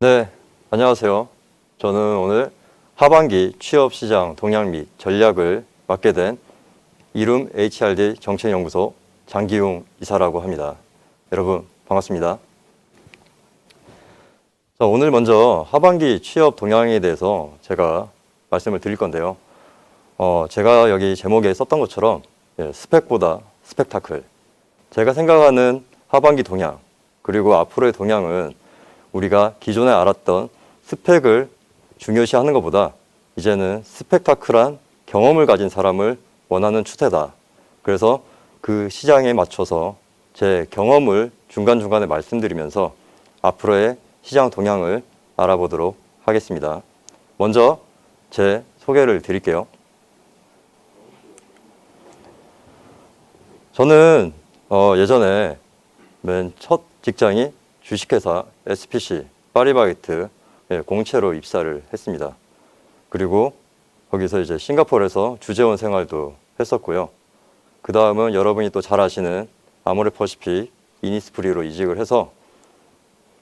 네, 안녕하세요. 저는 오늘 하반기 취업시장 동향 및 전략을 맡게 된 이룸 HRD 정책연구소 장기용 이사라고 합니다. 여러분 반갑습니다. 자, 오늘 먼저 하반기 취업 동향에 대해서 제가 말씀을 드릴 건데요. 제가 여기 제목에 썼던 것처럼 스펙보다 스펙타클. 제가 생각하는 하반기 동향 그리고 앞으로의 동향은 우리가 기존에 알았던 스펙을 중요시하는 것보다 이제는 스펙타클한 경험을 가진 사람을 원하는 추세다. 그래서 그 시장에 맞춰서 제 경험을 중간중간에 말씀드리면서 앞으로의 시장 동향을 알아보도록 하겠습니다. 먼저 제 소개를 드릴게요. 저는 예전에 맨 첫 직장이 주식회사 SPC 파리바게트 공채로 입사를 했습니다. 그리고 거기서 이제 싱가포르에서 주재원 생활도 했었고요. 그 다음은 여러분이 또 잘 아시는 아모레퍼시픽 이니스프리로 이직을 해서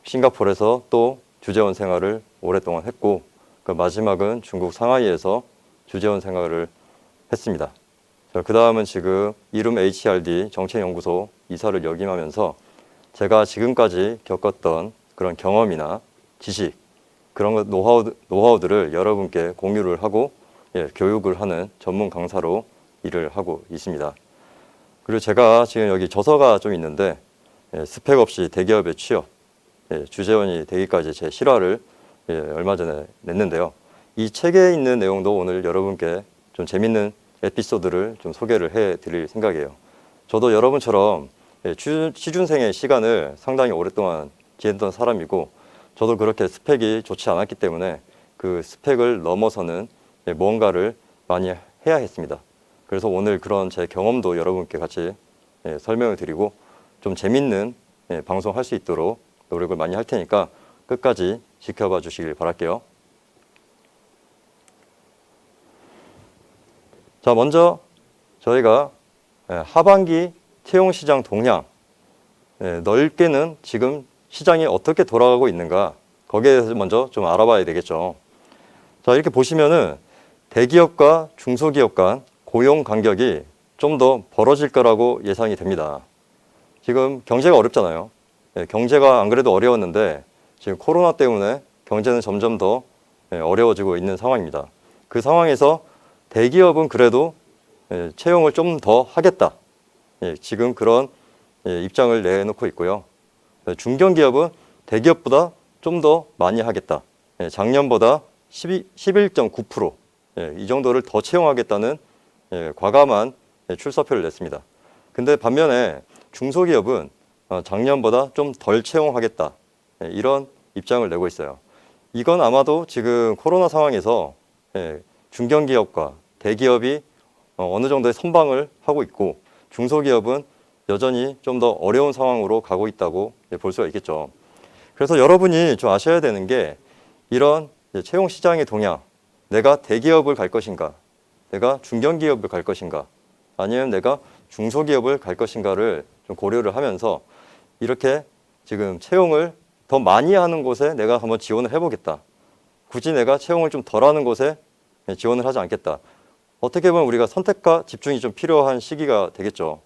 싱가포르에서 또 주재원 생활을 오랫동안 했고, 그 마지막은 중국 상하이에서 주재원 생활을 했습니다. 그 다음은 지금 이룸 HRD 정책연구소 이사를 역임하면서 제가 지금까지 겪었던 그런 경험이나 지식, 그런 것, 노하우들을 여러분께 공유를 하고 교육을 하는 전문 강사로 일을 하고 있습니다. 그리고 제가 지금 여기 저서가 좀 있는데 스펙 없이 대기업에 취업, 주재원이 되기까지 제 실화를 얼마 전에 냈는데요. 이 책에 있는 내용도 오늘 여러분께 좀 재밌는 에피소드를 좀 소개를 해드릴 생각이에요. 저도 여러분처럼 취준생의 시간을 상당히 오랫동안 지냈던 사람이고, 저도 그렇게 스펙이 좋지 않았기 때문에 그 스펙을 넘어서는 무언가를 많이 해야 했습니다. 그래서 오늘 그런 제 경험도 여러분께 같이 설명을 드리고 좀 재밌는 방송할 수 있도록 노력을 많이 할 테니까 끝까지 지켜봐 주시길 바랄게요. 자, 먼저 저희가 하반기 채용시장 동향, 넓게는 지금 시장이 어떻게 돌아가고 있는가, 거기에 대해서 먼저 좀 알아봐야 되겠죠. 자, 이렇게 보시면은 대기업과 중소기업 간 고용 간격이 좀 더 벌어질 거라고 예상이 됩니다. 지금 경제가 어렵잖아요. 경제가 안 그래도 어려웠는데 지금 코로나 때문에 경제는 점점 더 어려워지고 있는 상황입니다. 그 상황에서 대기업은 그래도 채용을 좀 더 하겠다. 지금 그런 입장을 내놓고 있고요. 중견기업은 대기업보다 좀 더 많이 하겠다. 작년보다 11.9%, 이 정도를 더 채용하겠다는 과감한 출사표를 냈습니다. 근데 반면에 중소기업은 작년보다 좀 덜 채용하겠다. 이런 입장을 내고 있어요. 이건 아마도 지금 코로나 상황에서 중견기업과 대기업이 어느 정도의 선방을 하고 있고, 중소기업은 여전히 좀 더 어려운 상황으로 가고 있다고 볼 수가 있겠죠. 그래서 여러분이 좀 아셔야 되는 게, 이런 채용 시장의 동향, 내가 대기업을 갈 것인가, 내가 중견기업을 갈 것인가, 아니면 내가 중소기업을 갈 것인가를 좀 고려를 하면서 이렇게 지금 채용을 더 많이 하는 곳에 내가 한번 지원을 해보겠다. 굳이 내가 채용을 좀 덜 하는 곳에 지원을 하지 않겠다. 어떻게 보면 우리가 선택과 집중이 좀 필요한 시기가 되겠죠.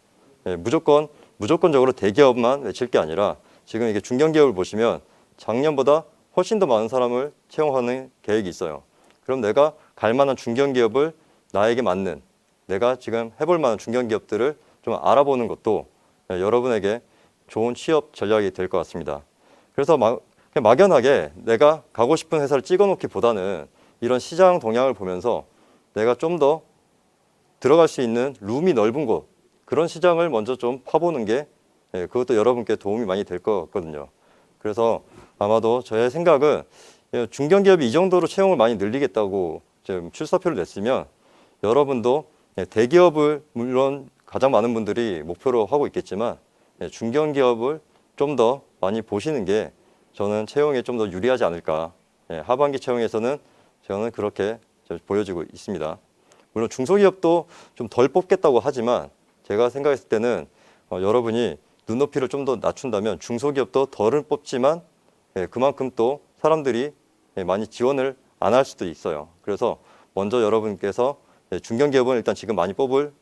무조건적으로 대기업만 외칠 게 아니라 지금 이게 중견기업을 보시면 작년보다 훨씬 더 많은 사람을 채용하는 계획이 있어요. 그럼 내가 갈 만한 중견기업을, 나에게 맞는, 내가 지금 해볼 만한 중견기업들을 좀 알아보는 것도 여러분에게 좋은 취업 전략이 될 것 같습니다. 그래서 막연하게 내가 가고 싶은 회사를 찍어놓기보다는 이런 시장 동향을 보면서 내가 좀 더 들어갈 수 있는 룸이 넓은 곳, 그런 시장을 먼저 좀 파보는 게 그것도 여러분께 도움이 많이 될 것 같거든요. 그래서 아마도 저의 생각은 중견기업이 이 정도로 채용을 많이 늘리겠다고 지금 출사표를 냈으면 여러분도 대기업을 물론 가장 많은 분들이 목표로 하고 있겠지만 중견기업을 좀 더 많이 보시는 게 저는 채용에 좀 더 유리하지 않을까. 하반기 채용에서는 저는 그렇게 보여지고 있습니다. 물론 중소기업도 좀 덜 뽑겠다고 하지만 제가 생각했을 때는 여러분이 눈높이를 좀 더 낮춘다면 중소기업도 덜은 뽑지만 그만큼 또 사람들이 많이 지원을 안 할 수도 있어요. 그래서 먼저 여러분께서 중견기업은 일단 지금 많이 뽑을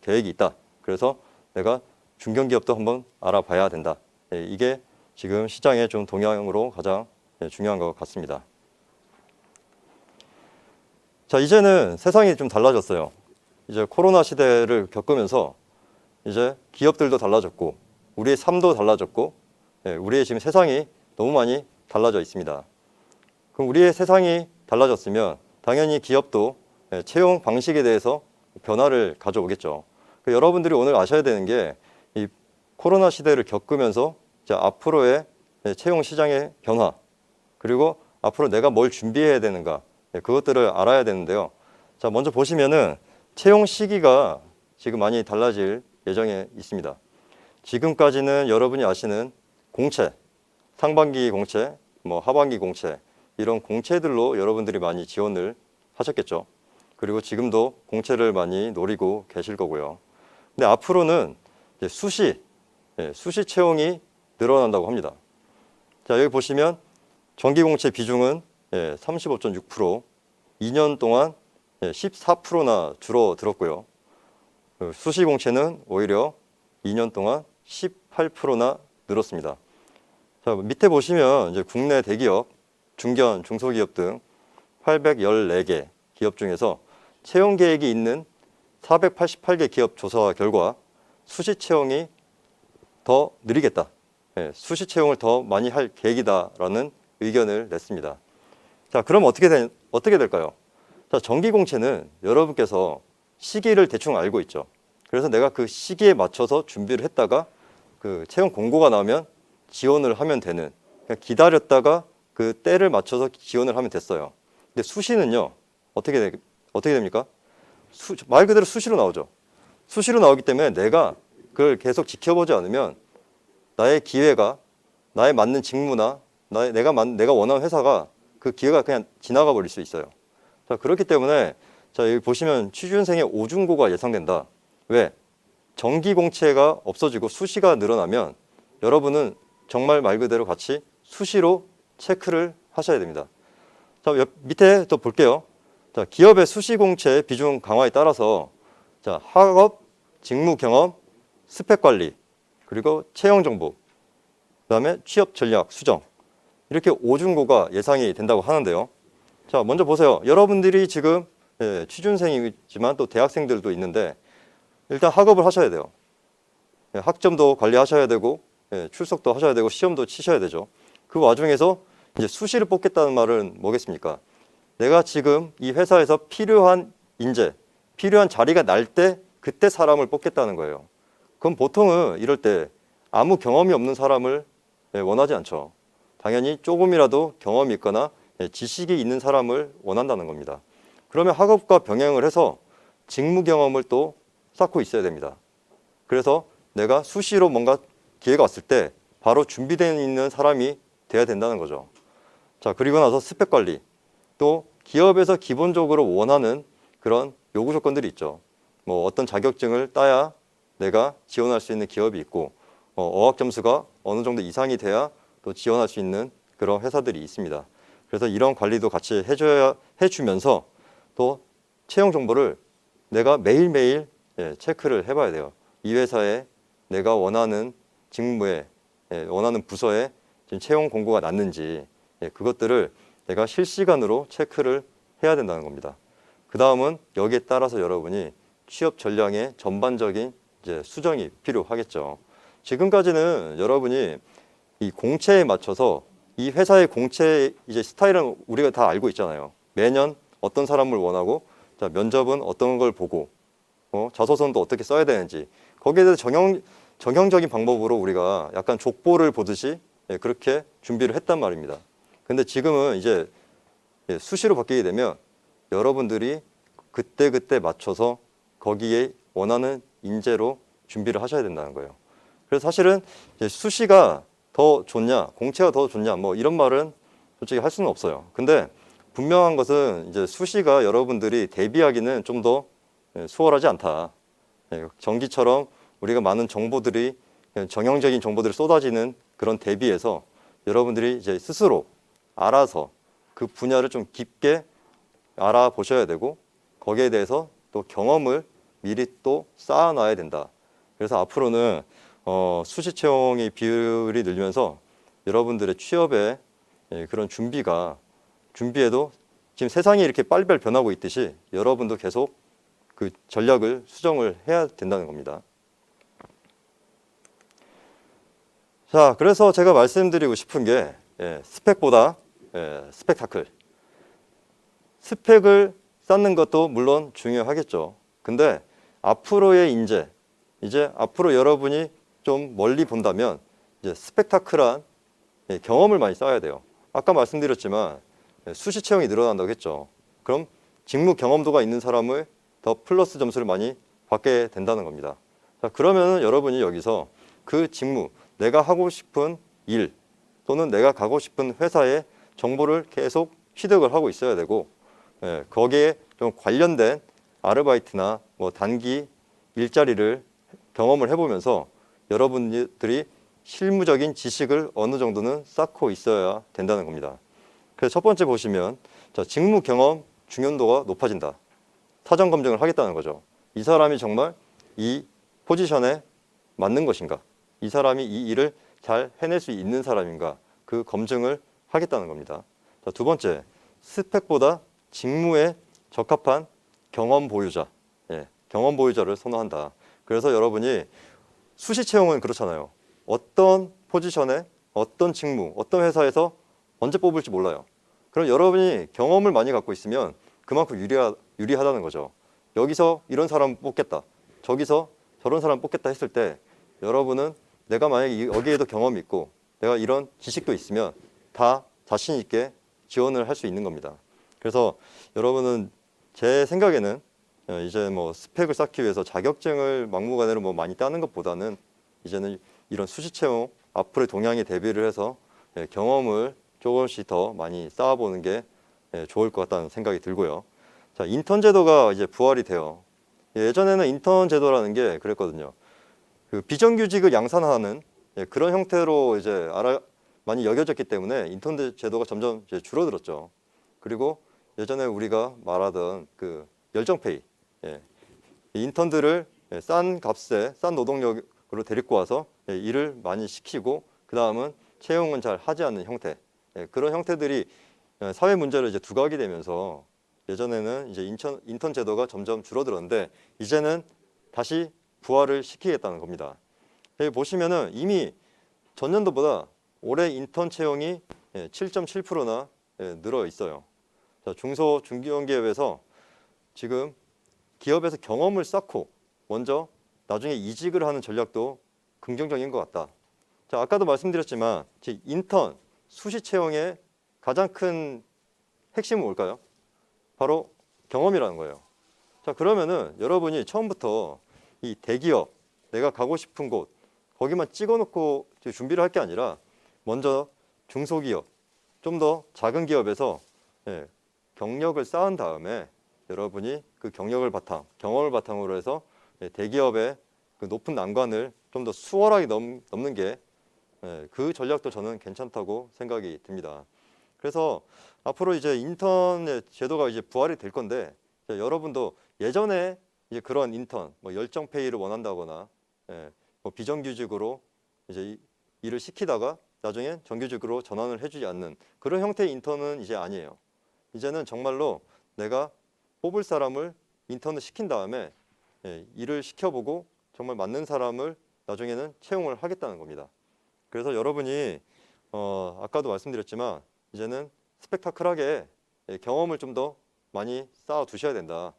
계획이 있다. 그래서 내가 중견기업도 한번 알아봐야 된다. 이게 지금 시장의 좀 동향으로 가장 중요한 것 같습니다. 자, 이제는 세상이 좀 달라졌어요. 이제 코로나 시대를 겪으면서 이제 기업들도 달라졌고 우리의 삶도 달라졌고 우리의 지금 세상이 너무 많이 달라져 있습니다. 그럼 우리의 세상이 달라졌으면 당연히 기업도 채용 방식에 대해서 변화를 가져오겠죠. 여러분들이 오늘 아셔야 되는 게 이 코로나 시대를 겪으면서 이제 앞으로의 채용 시장의 변화 그리고 앞으로 내가 뭘 준비해야 되는가 그것들을 알아야 되는데요. 자, 먼저 보시면은 채용 시기가 지금 많이 달라질 예정에 있습니다. 지금까지는 여러분이 아시는 공채, 상반기 공채, 하반기 공채 이런 공채들로 여러분들이 많이 지원을 하셨겠죠. 그리고 지금도 공채를 많이 노리고 계실 거고요. 근데 앞으로는 이제 수시 채용이 늘어난다고 합니다. 자, 여기 보시면 정기 공채 비중은 35.6%, 2년 동안 14%나 줄어들었고요. 수시 공채는 오히려 2년 동안 18%나 늘었습니다. 자, 밑에 보시면 이제 국내 대기업, 중견, 중소기업 등 814개 기업 중에서 채용 계획이 있는 488개 기업 조사 결과 수시 채용이 더 느리겠다. 수시 채용을 더 많이 할 계획이다라는 의견을 냈습니다. 자, 그럼 어떻게 될까요? 자, 정기 공채는 여러분께서 시기를 대충 알고 있죠. 그래서 내가 그 시기에 맞춰서 준비를 했다가 그 채용 공고가 나오면 지원을 하면 되는, 그냥 기다렸다가 그 때를 맞춰서 지원을 하면 됐어요. 근데 수시는요, 어떻게 됩니까? 말 그대로 수시로 나오죠. 수시로 나오기 때문에 내가 그걸 계속 지켜보지 않으면 나의 기회가, 나에 맞는 직무나 내가 원하는 회사가 그 기회가 그냥 지나가 버릴 수 있어요. 자, 그렇기 때문에 자, 여기 보시면 취준생의 오중고가 예상된다. 왜? 정기 공채가 없어지고 수시가 늘어나면 여러분은 정말 말 그대로 같이 수시로 체크를 하셔야 됩니다. 자, 밑에 또 볼게요. 자, 기업의 수시 공채 비중 강화에 따라서 자, 학업, 직무 경험, 스펙 관리, 그리고 채용 정보, 그다음에 취업 전략 수정 이렇게 오중고가 예상이 된다고 하는데요. 자, 먼저 보세요. 여러분들이 지금 취준생이지만 또 대학생들도 있는데 일단 학업을 하셔야 돼요. 학점도 관리하셔야 되고 출석도 하셔야 되고 시험도 치셔야 되죠. 그 와중에서 이제 수시를 뽑겠다는 말은 뭐겠습니까? 내가 지금 이 회사에서 필요한 인재, 필요한 자리가 날 때 그때 사람을 뽑겠다는 거예요. 그럼 보통은 이럴 때 아무 경험이 없는 사람을 원하지 않죠. 당연히 조금이라도 경험이 있거나 지식이 있는 사람을 원한다는 겁니다. 그러면 학업과 병행을 해서 직무 경험을 또 쌓고 있어야 됩니다. 그래서 내가 수시로 뭔가 기회가 왔을 때 바로 준비되어 있는 사람이 돼야 된다는 거죠. 자, 그리고 나서 스펙 관리. 또 기업에서 기본적으로 원하는 그런 요구 조건들이 있죠. 어떤 자격증을 따야 내가 지원할 수 있는 기업이 있고 어학 점수가 어느 정도 이상이 돼야 또 지원할 수 있는 그런 회사들이 있습니다. 그래서 이런 관리도 같이 해주면서 또 채용 정보를 내가 매일매일 체크를 해봐야 돼요. 이 회사에 내가 원하는 직무에 원하는 부서에 지금 채용 공고가 났는지 그것들을 내가 실시간으로 체크를 해야 된다는 겁니다. 그 다음은 여기에 따라서 여러분이 취업 전략의 전반적인 이제 수정이 필요하겠죠. 지금까지는 여러분이 이 공채에 맞춰서 이 회사의 공채 이제 스타일은 우리가 다 알고 있잖아요. 매년 어떤 사람을 원하고, 자, 면접은 어떤 걸 보고, 자소서도 어떻게 써야 되는지 거기에 대해서 정형적인 방법으로 우리가 약간 족보를 보듯이 그렇게 준비를 했단 말입니다. 근데 지금은 이제 수시로 바뀌게 되면 여러분들이 그때 맞춰서 거기에 원하는 인재로 준비를 하셔야 된다는 거예요. 그래서 사실은 이제 수시가 더 좋냐, 공채가 더 좋냐, 이런 말은 솔직히 할 수는 없어요. 근데 분명한 것은 이제 수시가 여러분들이 대비하기는 좀 더 수월하지 않다. 정기처럼 우리가 많은 정보들이 정형적인 정보들이 쏟아지는 그런 대비해서 여러분들이 이제 스스로 알아서 그 분야를 좀 깊게 알아보셔야 되고 거기에 대해서 또 경험을 미리 또 쌓아놔야 된다. 그래서 앞으로는 수시 채용의 비율이 늘면서 여러분들의 취업에 그런 준비에도 지금 세상이 이렇게 빨리빨리 변하고 있듯이 여러분도 계속 그 전략을 수정을 해야 된다는 겁니다. 자, 그래서 제가 말씀드리고 싶은 게 스펙보다 스펙타클. 스펙을 쌓는 것도 물론 중요하겠죠. 근데 앞으로의 인재, 이제 앞으로 여러분이 좀 멀리 본다면 이제 스펙타클한 경험을 많이 쌓아야 돼요. 아까 말씀드렸지만 수시 채용이 늘어난다고 했죠. 그럼 직무 경험도가 있는 사람을 더 플러스 점수를 많이 받게 된다는 겁니다. 자, 그러면 여러분이 여기서 그 직무, 내가 하고 싶은 일 또는 내가 가고 싶은 회사의 정보를 계속 취득을 하고 있어야 되고 거기에 좀 관련된 아르바이트나 뭐 단기 일자리를 경험을 해보면서 여러분들이 실무적인 지식을 어느 정도는 쌓고 있어야 된다는 겁니다. 그래서 첫 번째 보시면 자, 직무 경험 중요도가 높아진다. 사전 검증을 하겠다는 거죠. 이 사람이 정말 이 포지션에 맞는 것인가? 이 사람이 이 일을 잘 해낼 수 있는 사람인가? 그 검증을 하겠다는 겁니다. 자, 두 번째, 스펙보다 직무에 적합한 경험 보유자, 경험 보유자를 선호한다. 그래서 여러분이 수시 채용은 그렇잖아요. 어떤 포지션에 어떤 직무, 어떤 회사에서 언제 뽑을지 몰라요. 그럼 여러분이 경험을 많이 갖고 있으면 그만큼 유리하다는 거죠. 여기서 이런 사람 뽑겠다. 저기서 저런 사람 뽑겠다 했을 때 여러분은 내가 만약에 여기에도 경험이 있고 내가 이런 지식도 있으면 다 자신 있게 지원을 할 수 있는 겁니다. 그래서 여러분은 제 생각에는 이제 뭐 스펙을 쌓기 위해서 자격증을 막무가내로 뭐 많이 따는 것보다는 이제는 이런 수시 채용 앞으로의 동향에 대비를 해서 경험을 조금씩 더 많이 쌓아보는 게 좋을 것 같다는 생각이 들고요. 자, 인턴 제도가 이제 부활이 돼요. 예전에는 인턴 제도라는 게 그랬거든요. 그 비정규직을 양산하는 그런 형태로 이제 많이 여겨졌기 때문에 인턴 제도가 점점 이제 줄어들었죠. 그리고 예전에 우리가 말하던 그 열정페이, 인턴들을 싼 값에 싼 노동력으로 데리고 와서 일을 많이 시키고 그 다음은 채용은 잘 하지 않는 형태, 그런 형태들이 사회 문제로 이제 두각이 되면서 예전에는 이제 인턴 제도가 점점 줄어들었는데 이제는 다시 부활을 시키겠다는 겁니다. 여기 보시면은 이미 전년도보다 올해 인턴 채용이 7.7%나 늘어 있어요. 자, 중소기업에서 지금 기업에서 경험을 쌓고 먼저 나중에 이직을 하는 전략도 긍정적인 것 같다. 자, 아까도 말씀드렸지만 인턴 수시 채용의 가장 큰 핵심은 뭘까요? 바로 경험이라는 거예요. 자, 그러면은 여러분이 처음부터 이 대기업, 내가 가고 싶은 곳 거기만 찍어놓고 준비를 할 게 아니라 먼저 중소기업, 좀 더 작은 기업에서 경력을 쌓은 다음에 여러분이 그 경험을 바탕으로 해서 대기업의 그 높은 난관을 좀 더 수월하게 넘는 게 그 전략도 저는 괜찮다고 생각이 듭니다. 그래서 앞으로 이제 인턴 제도가 이제 부활이 될 건데 여러분도 예전에 이제 그런 인턴, 뭐 열정 페이를 원한다거나 뭐 비정규직으로 이제 일을 시키다가 나중에 정규직으로 전환을 해주지 않는 그런 형태의 인턴은 이제 아니에요. 이제는 정말로 내가 뽑을 사람을 인턴을 시킨 다음에 일을 시켜보고 정말 맞는 사람을 나중에는 채용을 하겠다는 겁니다. 그래서 여러분이 아까도 말씀드렸지만 이제는 스펙타클하게 경험을 좀 더 많이 쌓아 두셔야 된다.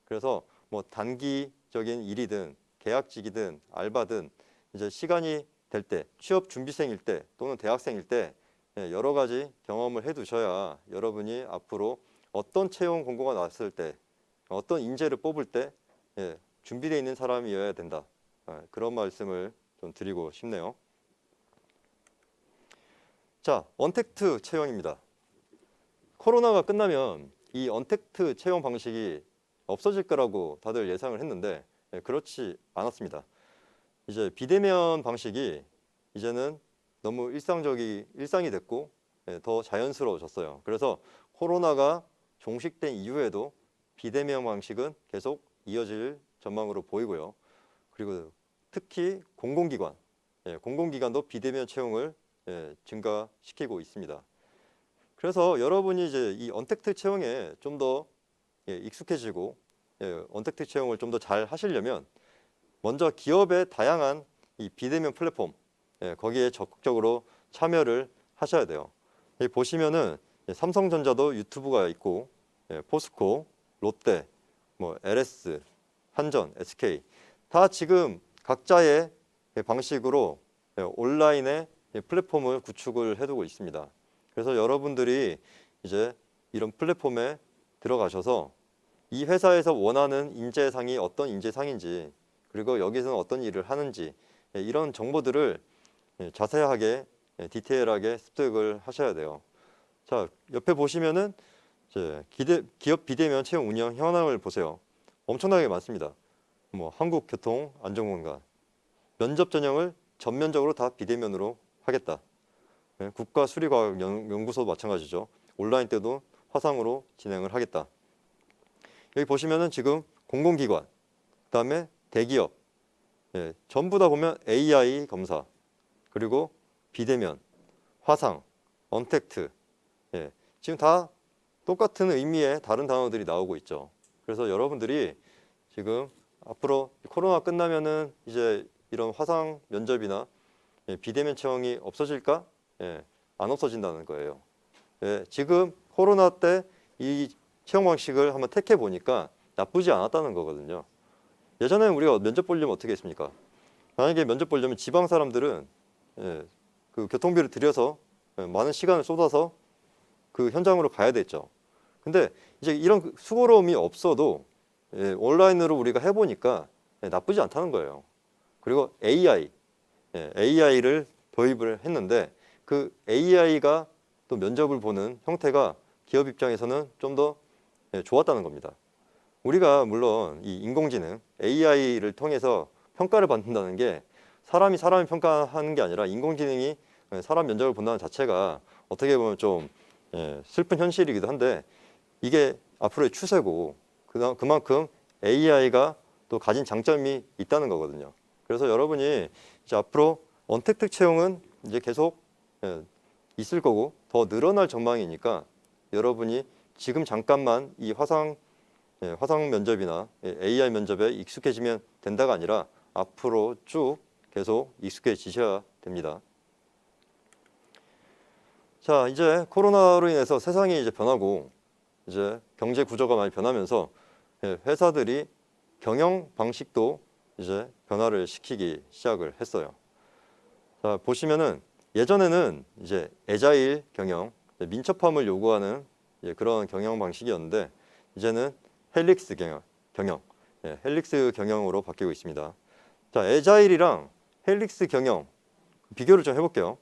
그래서 뭐 단기적인 일이든 계약직이든 알바든 이제 시간이 될 때, 취업 준비생일 때 또는 대학생일 때 여러 가지 경험을 해 두셔야 여러분이 앞으로 어떤 채용 공고가 나왔을 때 어떤 인재를 뽑을 때 준비되어 있는 사람이어야 된다. 그런 말씀을 좀 드리고 싶네요. 자, 언택트 채용입니다. 코로나가 끝나면 이 언택트 채용 방식이 없어질 거라고 다들 예상을 했는데 그렇지 않았습니다. 이제 비대면 방식이 이제는 너무 일상이 됐고 더 자연스러워졌어요. 그래서 코로나가 종식된 이후에도 비대면 방식은 계속 이어질 전망으로 보이고요. 그리고 특히 공공기관, 공공기관도 비대면 채용을 증가시키고 있습니다. 그래서 여러분이 이제 이 언택트 채용에 좀 더 익숙해지고 언택트 채용을 좀 더 잘 하시려면 먼저 기업의 다양한 이 비대면 플랫폼 거기에 적극적으로 참여를 하셔야 돼요. 여기 보시면은 삼성전자도 유튜브가 있고 포스코, 롯데, 뭐 LS, 한전, SK 다 지금 각자의 방식으로 온라인의 플랫폼을 구축을 해두고 있습니다. 그래서 여러분들이 이제 이런 플랫폼에 들어가셔서 이 회사에서 원하는 인재상이 어떤 인재상인지 그리고 여기서는 어떤 일을 하는지 이런 정보들을 자세하게 디테일하게 습득을 하셔야 돼요. 자, 옆에 보시면은 이제 기업 비대면 채용 운영 현황을 보세요. 엄청나게 많습니다. 뭐 한국교통안전공단 면접 전형을 전면적으로 다 비대면으로 하겠다. 국가수리과학연구소도 마찬가지죠. 온라인 때도 화상으로 진행을 하겠다. 여기 보시면은 지금 공공기관, 그다음에 대기업, 전부 다 보면 AI 검사, 그리고 비대면, 화상, 언택트, 지금 다 똑같은 의미의 다른 단어들이 나오고 있죠. 그래서 여러분들이 지금 앞으로 코로나 끝나면은 이제 이런 화상 면접이나 비대면 채용이 없어질까? 안 없어진다는 거예요. 지금 코로나 때 이 채용 방식을 한번 택해 보니까 나쁘지 않았다는 거거든요. 예전에 우리가 면접 보려면 어떻게 했습니까? 만약에 면접 보려면 지방 사람들은 그 교통비를 들여서 많은 시간을 쏟아서 그 현장으로 가야 됐죠. 근데 이제 이런 수고로움이 없어도 온라인으로 우리가 해보니까 나쁘지 않다는 거예요. 그리고 AI를 도입을 했는데 그 AI가 또 면접을 보는 형태가 기업 입장에서는 좀 더 좋았다는 겁니다. 우리가 물론 이 인공지능 AI를 통해서 평가를 받는다는 게 사람이 평가하는 게 아니라 인공지능이 사람 면접을 본다는 자체가 어떻게 보면 좀 슬픈 현실이기도 한데 이게 앞으로의 추세고 그만큼 AI가 또 가진 장점이 있다는 거거든요. 그래서 여러분이 이제 앞으로 언택트 채용은 이제 계속 있을 거고 더 늘어날 전망이니까 여러분이 지금 잠깐만 이 화상 면접이나 AI 면접에 익숙해지면 된다가 아니라 앞으로 쭉 계속 익숙해지셔야 됩니다. 자, 이제 코로나로 인해서 세상이 이제 변하고 이제 경제 구조가 많이 변하면서 회사들이 경영 방식도 이제 변화를 시키기 시작을 했어요. 자, 보시면은 예전에는 이제 애자일 경영, 민첩함을 요구하는 그런 경영 방식이었는데 이제는 헬릭스 경영, 헬릭스 경영으로 바뀌고 있습니다. 자, 애자일이랑 헬릭스 경영 비교를 좀 해볼게요.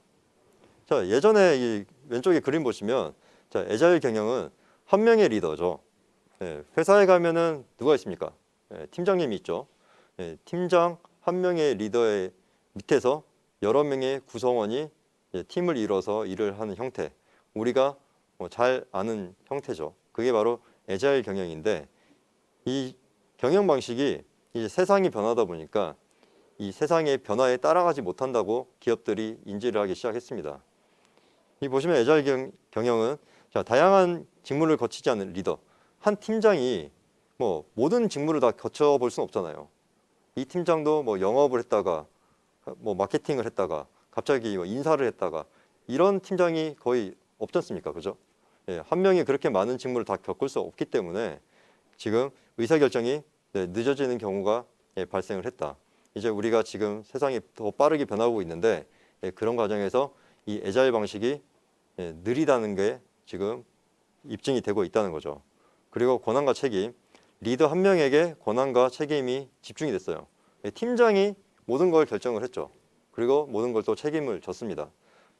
자, 예전에 이 왼쪽에 그림 보시면 자, 애자일 경영은 한 명의 리더죠. 회사에 가면은 누가 있습니까? 팀장님이 있죠. 팀장 한 명의 리더의 밑에서 여러 명의 구성원이 팀을 이뤄서 일을 하는 형태. 우리가 잘 아는 형태죠. 그게 바로 애자일 경영인데 이 경영 방식이 이제 세상이 변하다 보니까 이 세상의 변화에 따라가지 못한다고 기업들이 인지를 하기 시작했습니다. 이 보시면 애자일 경영은 자, 다양한 직무를 거치지 않은 리더. 한 팀장이 뭐 모든 직무를 다 거쳐볼 수는 없잖아요. 이 팀장도 뭐 영업을 했다가 뭐 마케팅을 했다가 갑자기 뭐 인사를 했다가 이런 팀장이 거의 없지 않습니까? 그죠? 한 명이 그렇게 많은 직무를 다 겪을 수 없기 때문에 지금 의사결정이 늦어지는 경우가 발생을 했다. 이제 우리가 지금 세상이 더 빠르게 변하고 있는데 그런 과정에서 이 애자일 방식이 느리다는 게 지금 입증이 되고 있다는 거죠. 그리고 권한과 책임, 리더 한 명에게 권한과 책임이 집중이 됐어요. 팀장이 모든 걸 결정을 했죠. 그리고 모든 걸 또 책임을 졌습니다.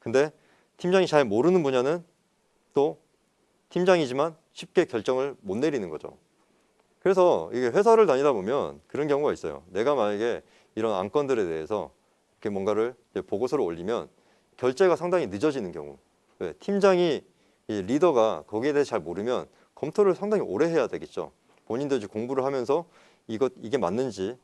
근데 팀장이 잘 모르는 분야는 또 팀장이지만 쉽게 결정을 못 내리는 거죠. 그래서 이게 회사를 다니다 보면 그런 경우가 있어요. 내가 만약에 이런 안건들에 대해서 이렇게 뭔가를 보고서를 올리면 결제가 상당히 늦어지는 경우. 왜? 팀장이 이 리더가 거기에 대해 잘 모르면 검토를 상당히 오래 해야 되겠죠. 본인도 이제 공부를 하면서 이게 맞는지,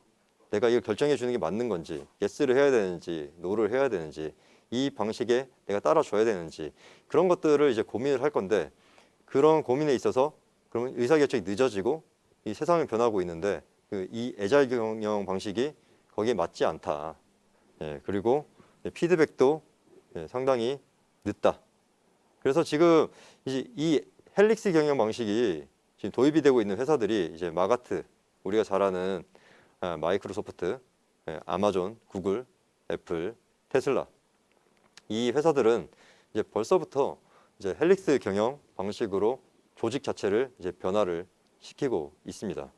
내가 이걸 결정해 주는 게 맞는 건지, 예스를 해야 되는지, 노를 해야 되는지, 이 방식에 내가 따라줘야 되는지, 그런 것들을 이제 고민을 할 건데, 그런 고민에 있어서 그러면 의사결정이 늦어지고 이 세상이 변하고 있는데 이 애자일 경영 방식이 거기에 맞지 않다. 예, 그리고 피드백도 상당히 늦다. 그래서 지금 이제 이 헬릭스 경영 방식이 지금 도입이 되고 있는 회사들이 이제 마가트, 우리가 잘 아는 마이크로소프트, 아마존, 구글, 애플, 테슬라, 이 회사들은 이제 벌써부터 이제 헬릭스 경영 방식으로 조직 자체를 이제 변화를 시키고 있습니다.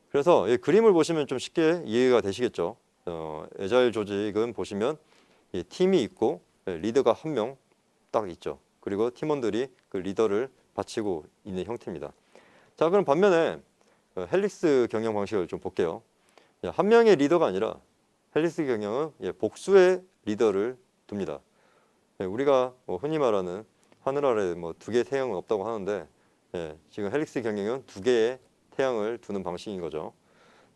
그래서 이 그림을 보시면 좀 쉽게 이해가 되시겠죠. 애자일 조직은 보시면 이 팀이 있고 리더가 한 명 딱 있죠. 그리고 팀원들이 그 리더를 바치고 있는 형태입니다. 자, 그럼 반면에 헬릭스 경영 방식을 좀 볼게요. 한 명의 리더가 아니라 헬릭스 경영은 복수의 리더를 둡니다. 우리가 뭐 흔히 말하는 하늘 아래 뭐 두 개의 태양은 없다고 하는데 지금 헬릭스 경영은 두 개의 태양을 두는 방식인 거죠.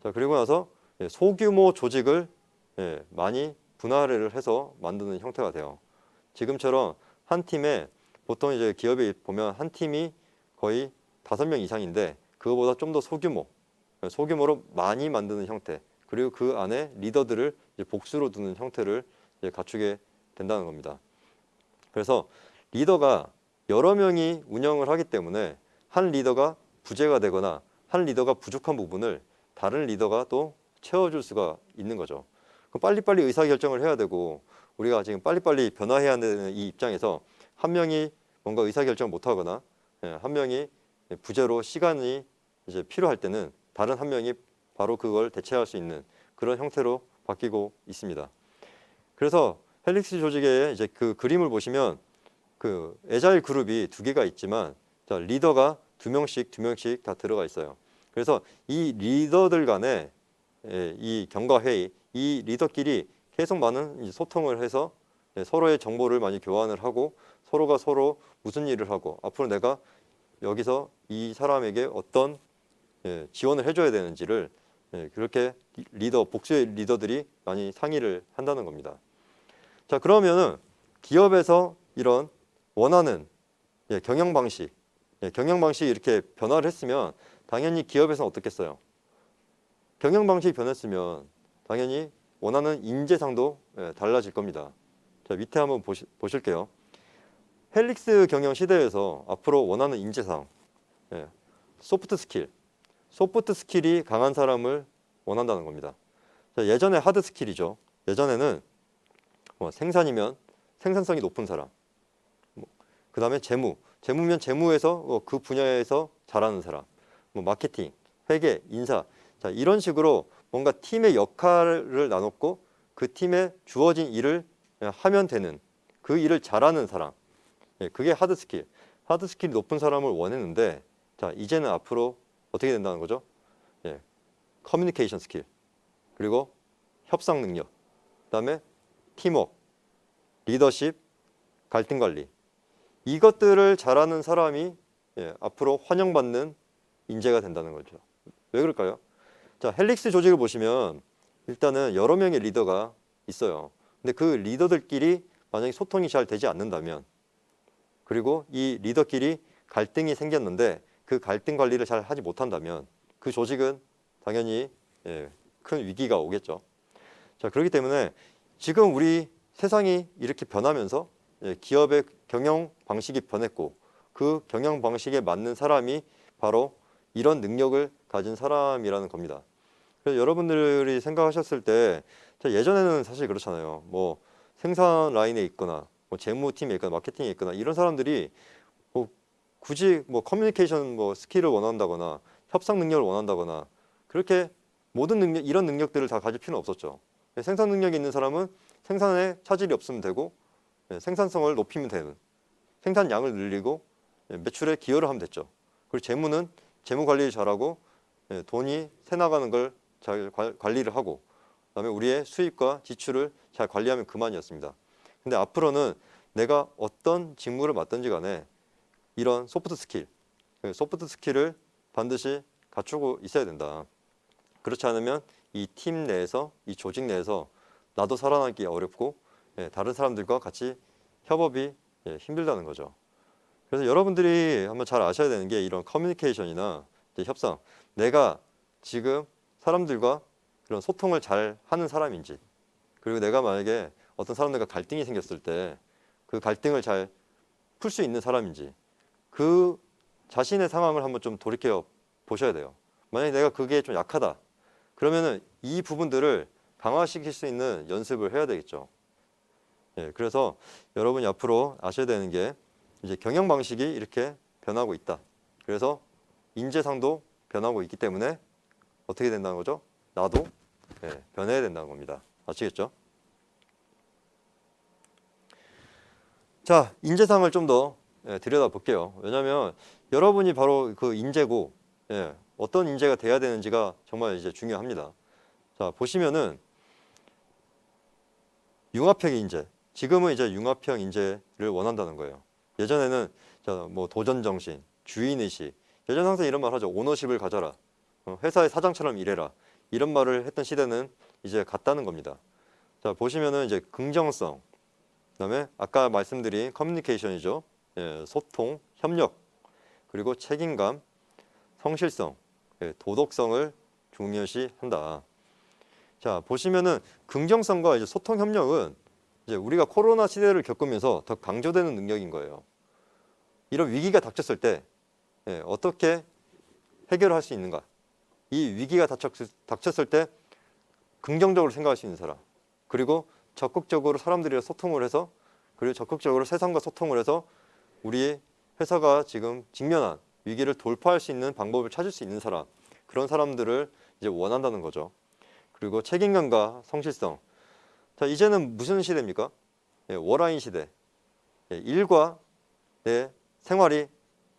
자, 그리고 나서 소규모 조직을 많이 분할을 해서 만드는 형태가 돼요. 지금처럼 한 팀에 보통 이제 기업에 보면 한 팀이 거의 5명 이상인데 그거보다 좀 더 소규모로 많이 만드는 형태, 그리고 그 안에 리더들을 이제 복수로 두는 형태를 이제 갖추게 된다는 겁니다. 그래서 리더가 여러 명이 운영을 하기 때문에 한 리더가 부재가 되거나 한 리더가 부족한 부분을 다른 리더가 또 채워줄 수가 있는 거죠. 그럼 빨리빨리 의사결정을 해야 되고 우리가 지금 빨리빨리 변화해야 되는 이 입장에서 한 명이 뭔가 의사결정을 못하거나 한 명이 부재로 시간이 이제 필요할 때는 다른 한 명이 바로 그걸 대체할 수 있는 그런 형태로 바뀌고 있습니다. 그래서 헬릭스 조직의 이제 그 그림을 보시면 그 애자일 그룹이 두 개가 있지만 자, 리더가 두 명씩 다 들어가 있어요. 그래서 이 리더들 간에 이 경과 회의, 이 리더끼리 계속 많은 소통을 해서 서로의 정보를 많이 교환을 하고 서로가 서로 무슨 일을 하고 앞으로 내가 여기서 이 사람에게 어떤 지원을 해줘야 되는지를 그렇게 복수의 리더들이 많이 상의를 한다는 겁니다. 자, 그러면은 기업에서 이런 원하는 경영 방식이 이렇게 변화를 했으면 당연히 기업에서는 어떻겠어요? 경영 방식이 변했으면 당연히 원하는 인재상도 달라질 겁니다. 자, 밑에 한번 보실게요. 헬릭스 경영 시대에서 앞으로 원하는 인재상, 소프트 스킬이 강한 사람을 원한다는 겁니다. 자, 예전에 하드 스킬이죠. 예전에는 뭐 생산이면 생산성이 높은 사람, 그 다음에 재무면 재무에서 그 분야에서 잘하는 사람, 뭐 마케팅, 회계, 인사, 자, 이런 식으로 뭔가 팀의 역할을 나눴고 그 팀에 주어진 일을 하면 되는 그 일을 잘하는 사람, 그게 하드 스킬이 높은 사람을 원했는데 자, 이제는 앞으로 어떻게 된다는 거죠? 커뮤니케이션 스킬, 그리고 협상 능력, 그다음에 팀워크, 리더십, 갈등 관리, 이것들을 잘하는 사람이 앞으로 환영받는 인재가 된다는 거죠. 왜 그럴까요? 자, 헬릭스 조직을 보시면 일단은 여러 명의 리더가 있어요. 근데 그 리더들끼리 만약에 소통이 잘 되지 않는다면, 그리고 이 리더끼리 갈등이 생겼는데 그 갈등 관리를 잘 하지 못한다면 그 조직은 당연히 큰 위기가 오겠죠. 자, 그렇기 때문에 지금 우리 세상이 이렇게 변하면서 기업의 경영 방식이 변했고 그 경영 방식에 맞는 사람이 바로 이런 능력을 가진 사람이라는 겁니다. 그래서 여러분들이 생각하셨을 때 예전에는 사실 그렇잖아요. 뭐 생산 라인에 있거나 뭐 재무팀에 있거나 마케팅에 있거나 이런 사람들이 뭐 굳이 뭐 커뮤니케이션 뭐 스킬을 원한다거나 협상 능력을 원한다거나 그렇게 모든 능력, 이런 능력들을 다 가질 필요는 없었죠. 생산 능력이 있는 사람은 생산에 차질이 없으면 되고 생산성을 높이면 되는, 생산량을 늘리고 매출에 기여를 하면 됐죠. 그리고 재무는 재무 관리를 잘하고 돈이 새 나가는 걸 잘 관리를 하고 그다음에 우리의 수입과 지출을 잘 관리하면 그만이었습니다. 근데 앞으로는 내가 어떤 직무를 맡든지 간에 이런 소프트 스킬을 반드시 갖추고 있어야 된다. 그렇지 않으면 이 팀 내에서, 이 조직 내에서 나도 살아남기 어렵고 다른 사람들과 같이 협업이 힘들다는 거죠. 그래서 여러분들이 한번 잘 아셔야 되는 게 이런 커뮤니케이션이나 협상, 내가 지금 사람들과 그런 소통을 잘 하는 사람인지, 그리고 내가 만약에 어떤 사람들과 갈등이 생겼을 때 그 갈등을 잘 풀 수 있는 사람인지, 그 자신의 상황을 한번 좀 돌이켜 보셔야 돼요. 만약에 내가 그게 좀 약하다, 그러면은 이 부분들을 강화시킬 수 있는 연습을 해야 되겠죠. 그래서 여러분이 앞으로 아셔야 되는 게 이제 경영 방식이 이렇게 변하고 있다. 그래서 인재상도 변하고 있기 때문에 어떻게 된다는 거죠? 나도 변해야 된다는 겁니다. 아시겠죠? 자, 인재상을 좀 더 들여다 볼게요. 왜냐하면 여러분이 바로 그 인재고, 어떤 인재가 돼야 되는지가 정말 이제 중요합니다. 자, 보시면은 융합형 인재. 지금은 이제 융합형 인재를 원한다는 거예요. 예전에는 뭐 도전 정신, 주인 의식. 예전 항상 이런 말 하죠. 오너십을 가져라. 회사의 사장처럼 일해라. 이런 말을 했던 시대는 이제 갔다는 겁니다. 자, 보시면은 이제 긍정성, 그다음에 아까 말씀드린 커뮤니케이션이죠. 소통, 협력, 그리고 책임감, 성실성, 도덕성을 중요시한다. 자, 보시면은 긍정성과 이제 소통 협력은 이제 우리가 코로나 시대를 겪으면서 더 강조되는 능력인 거예요. 이런 위기가 닥쳤을 때 어떻게 해결할 수 있는가? 이 위기가 닥쳤을 때 긍정적으로 생각할 수 있는 사람, 그리고 적극적으로 사람들이랑 소통을 해서, 그리고 적극적으로 세상과 소통을 해서 우리 회사가 지금 직면한 위기를 돌파할 수 있는 방법을 찾을 수 있는 사람, 그런 사람들을 이제 원한다는 거죠. 그리고 책임감과 성실성. 자, 이제는 무슨 시대입니까? 워라인 시대. 일과 내 생활이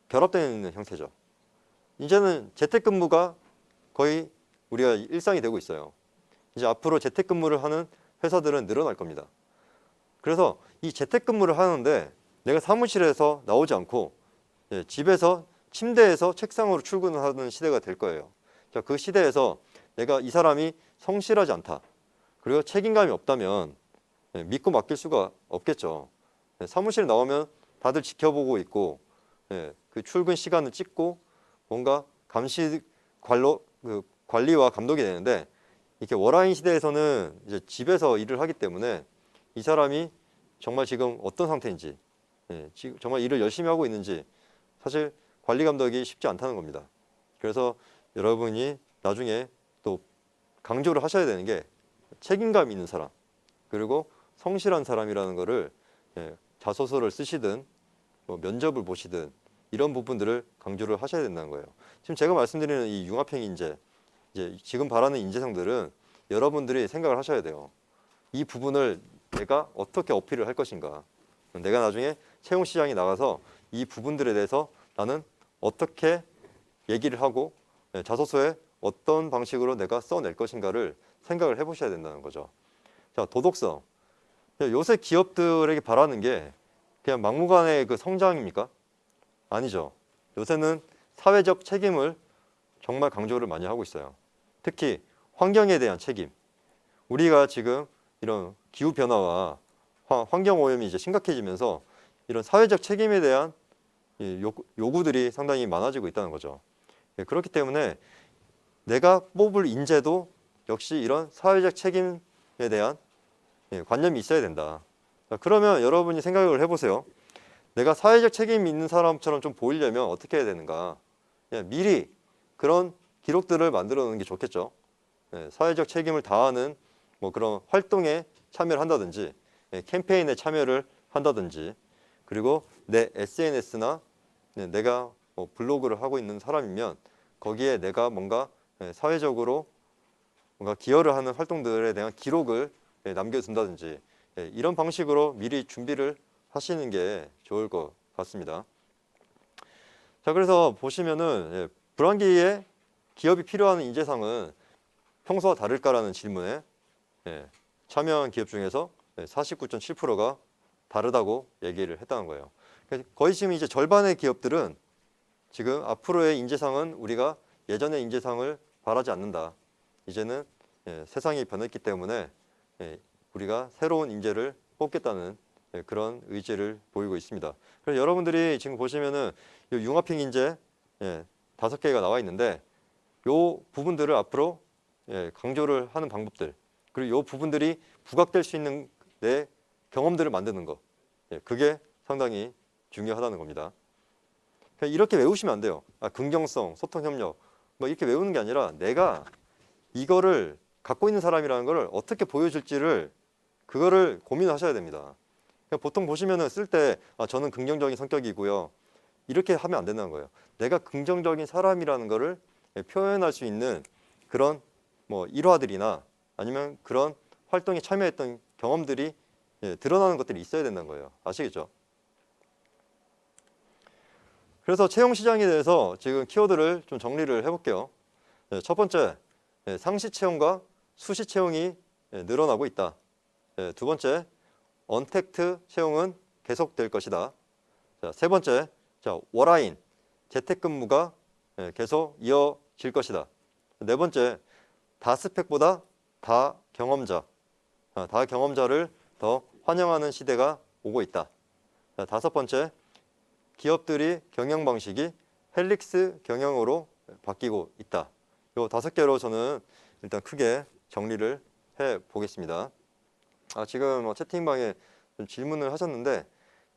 결합되어 있는 형태죠. 이제는 재택근무가 거의 우리가 일상이 되고 있어요. 이제 앞으로 재택근무를 하는 회사들은 늘어날 겁니다. 그래서 이 재택근무를 하는데 내가 사무실에서 나오지 않고 집에서 침대에서 책상으로 출근하는 시대가 될 거예요. 자, 그 시대에서 내가 이 사람이 성실하지 않다, 그리고 책임감이 없다면 믿고 맡길 수가 없겠죠. 사무실에 나오면 다들 지켜보고 있고 그 출근 시간을 찍고 뭔가 관리와 감독이 되는데, 이렇게 워라인 시대에서는 이제 집에서 일을 하기 때문에 이 사람이 정말 지금 어떤 상태인지, 지금 정말 일을 열심히 하고 있는지 사실 관리 감독이 쉽지 않다는 겁니다. 그래서 여러분이 나중에 또 강조를 하셔야 되는 게 책임감 있는 사람, 그리고 성실한 사람이라는 거를 자소서를 쓰시든 뭐 면접을 보시든 이런 부분들을 강조를 하셔야 된다는 거예요. 지금 제가 말씀드리는 이 융합형 인재, 이제 지금 바라는 인재상들은 여러분들이 생각을 하셔야 돼요. 이 부분을 내가 어떻게 어필을 할 것인가. 내가 나중에 채용 시장에 나가서 이 부분들에 대해서 나는 어떻게 얘기를 하고 자소서에 어떤 방식으로 내가 써낼 것인가를 생각을 해보셔야 된다는 거죠. 자, 도덕성. 요새 기업들에게 바라는 게 그냥 막무가내 그 성장입니까? 아니죠. 요새는 사회적 책임을 정말 강조를 많이 하고 있어요. 특히 환경에 대한 책임. 우리가 지금 이런 기후 변화와 환경 오염이 이제 심각해지면서 이런 사회적 책임에 대한 요구들이 상당히 많아지고 있다는 거죠. 그렇기 때문에 내가 뽑을 인재도 역시 이런 사회적 책임에 대한 관념이 있어야 된다. 그러면 여러분이 생각을 해보세요. 내가 사회적 책임이 있는 사람처럼 좀 보이려면 어떻게 해야 되는가? 미리 그런 기록들을 만들어 놓는 게 좋겠죠. 사회적 책임을 다하는 뭐 그런 활동에 참여를 한다든지, 캠페인에 참여를 한다든지, 그리고 내 SNS나 내가 뭐 블로그를 하고 있는 사람이면 거기에 내가 뭔가 사회적으로 뭔가 기여를 하는 활동들에 대한 기록을 남겨둔다든지, 이런 방식으로 미리 준비를 하시는 게 좋을 것 같습니다. 자, 그래서 보시면은 불황기에 기업이 필요한 인재상은 평소와 다를까라는 질문에 참여한 기업 중에서 49.7%가 다르다고 얘기를 했다는 거예요. 그러니까 거의 지금 이제 절반의 기업들은 지금 앞으로의 인재상은 우리가 예전의 인재상을 바라지 않는다. 이제는 세상이 변했기 때문에 우리가 새로운 인재를 뽑겠다는 그런 의지를 보이고 있습니다. 그래서 여러분들이 지금 보시면은 이 융합형 인재 5개가 나와 있는데 요 부분들을 앞으로 강조를 하는 방법들, 그리고 요 부분들이 부각될 수 있는 내 경험들을 만드는 거, 그게 상당히 중요하다는 겁니다. 그냥 이렇게 외우시면 안 돼요. 긍정성, 소통, 협력 뭐 이렇게 외우는 게 아니라 내가 이거를 갖고 있는 사람이라는 걸 어떻게 보여줄지를 그거를 고민하셔야 됩니다. 보통 보시면은 쓸 때 저는 긍정적인 성격이고요. 이렇게 하면 안 된다는 거예요. 내가 긍정적인 사람이라는 거를 표현할 수 있는 그런 뭐 일화들이나 아니면 그런 활동에 참여했던 경험들이 드러나는 것들이 있어야 된다는 거예요. 아시겠죠? 그래서 채용 시장에 대해서 지금 키워드를 좀 정리를 해볼게요. 첫 번째, 상시 채용과 수시 채용이 늘어나고 있다. 두 번째, 언택트 채용은 계속될 것이다. 자, 세 번째, 월화인, 재택근무가 계속 이어질 것이다. 네 번째, 다스펙보다 다경험자, 다경험자를 더 환영하는 시대가 오고 있다. 자, 다섯 번째, 기업들이 경영 방식이 헬릭스 경영으로 바뀌고 있다. 요 5개로 저는 일단 크게 정리를 해 보겠습니다. 지금 채팅방에 좀 질문을 하셨는데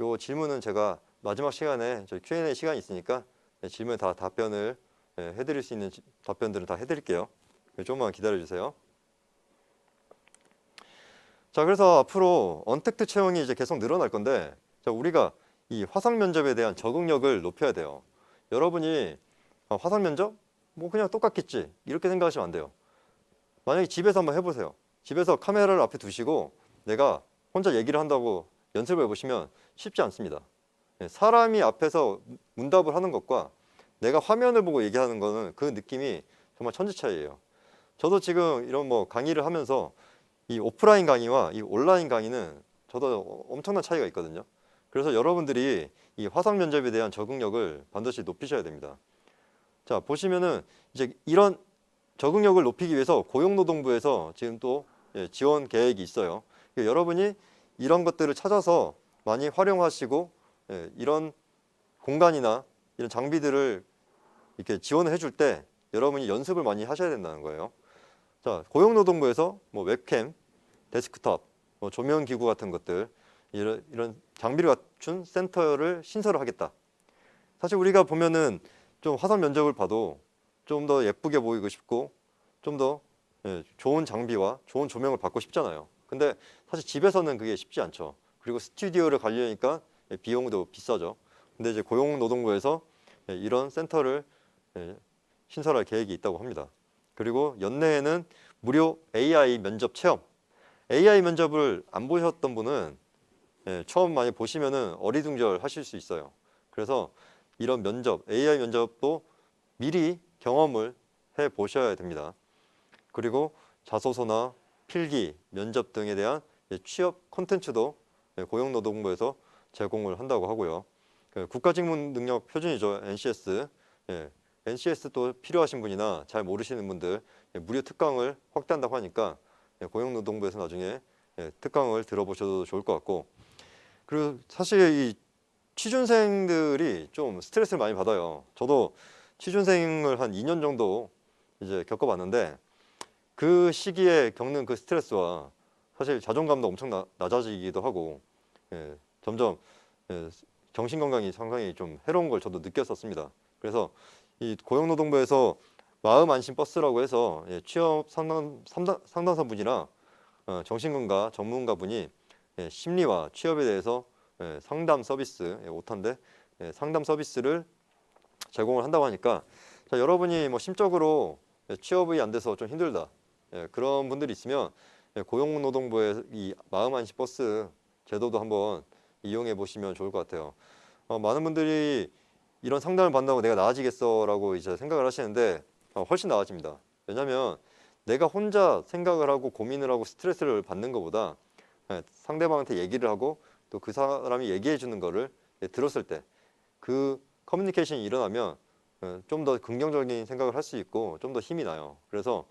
요 질문은 제가 마지막 시간에 저희 Q&A 시간이 있으니까 질문 다 답변을 해드릴 수 있는 답변들은 다 해드릴게요. 조금만 기다려 주세요. 자, 그래서 앞으로 언택트 채용이 이제 계속 늘어날 건데, 자, 우리가 이 화상 면접에 대한 적응력을 높여야 돼요. 여러분이 화상 면접? 뭐 그냥 똑같겠지 이렇게 생각하시면 안 돼요. 만약에 집에서 한번 해보세요. 집에서 카메라를 앞에 두시고 내가 혼자 얘기를 한다고 연습을 해보시면 쉽지 않습니다. 사람이 앞에서 문답을 하는 것과 내가 화면을 보고 얘기하는 거는 그 느낌이 정말 천지 차이예요. 저도 지금 이런 뭐 강의를 하면서 이 오프라인 강의와 이 온라인 강의는 저도 엄청난 차이가 있거든요. 그래서 여러분들이 이 화상 면접에 대한 적응력을 반드시 높이셔야 됩니다. 자, 보시면은 이제 이런 적응력을 높이기 위해서 고용노동부에서 지금 또 지원 계획이 있어요. 그러니까 여러분이 이런 것들을 찾아서 많이 활용하시고 이런 공간이나 이런 장비들을 이렇게 지원을 해줄 때 여러분이 연습을 많이 하셔야 된다는 거예요. 자, 고용노동부에서 뭐 웹캠, 데스크톱, 뭐 조명기구 같은 것들 이런 장비를 갖춘 센터를 신설을 하겠다. 사실 우리가 보면은 좀 화상 면접을 봐도 좀 더 예쁘게 보이고 싶고 좀 더 좋은 장비와 좋은 조명을 받고 싶잖아요. 근데 사실 집에서는 그게 쉽지 않죠. 그리고 스튜디오를 가려니까 비용도 비싸죠. 근데 이제 고용노동부에서 이런 센터를 신설할 계획이 있다고 합니다. 그리고 연내에는 무료 AI 면접 체험. AI 면접을 안 보셨던 분은 처음 많이 보시면은 어리둥절 하실 수 있어요. 그래서 이런 면접, AI 면접도 미리 경험을 해 보셔야 됩니다. 그리고 자소서나 필기, 면접 등에 대한 취업 콘텐츠도 고용노동부에서 제공을 한다고 하고요. 국가직무능력 표준이죠, NCS. NCS도 필요하신 분이나 잘 모르시는 분들 무료 특강을 확대한다고 하니까 고용노동부에서 나중에 특강을 들어보셔도 좋을 것 같고, 그리고 사실 이 취준생들이 좀 스트레스를 많이 받아요. 저도 취준생을 한 2년 정도 이제 겪어봤는데 그 시기에 겪는 그 스트레스와 사실 자존감도 엄청 낮아지기도 하고 점점 정신 건강이 상당히 좀 해로운 걸 저도 느꼈었습니다. 그래서 이 고용노동부에서 마음 안심 버스라고 해서 취업 상담사분이나 정신건강 전문가분이 심리와 취업에 대해서 상담 서비스, 오타인데 상담 서비스를 제공을 한다고 하니까, 자, 여러분이 뭐 심적으로 취업이 안 돼서 좀 힘들다, 그런 분들이 있으면 고용노동부의 이 마음 안심 버스 제도도 한번 이용해 보시면 좋을 것 같아요. 많은 분들이 이런 상담을 받는다고 내가 나아지겠어라고 이제 생각을 하시는데 훨씬 나아집니다. 왜냐하면 내가 혼자 생각을 하고 고민을 하고 스트레스를 받는 것보다 상대방한테 얘기를 하고 또 그 사람이 얘기해 주는 거를 들었을 때 그 커뮤니케이션이 일어나면 좀 더 긍정적인 생각을 할 수 있고 좀 더 힘이 나요. 그래서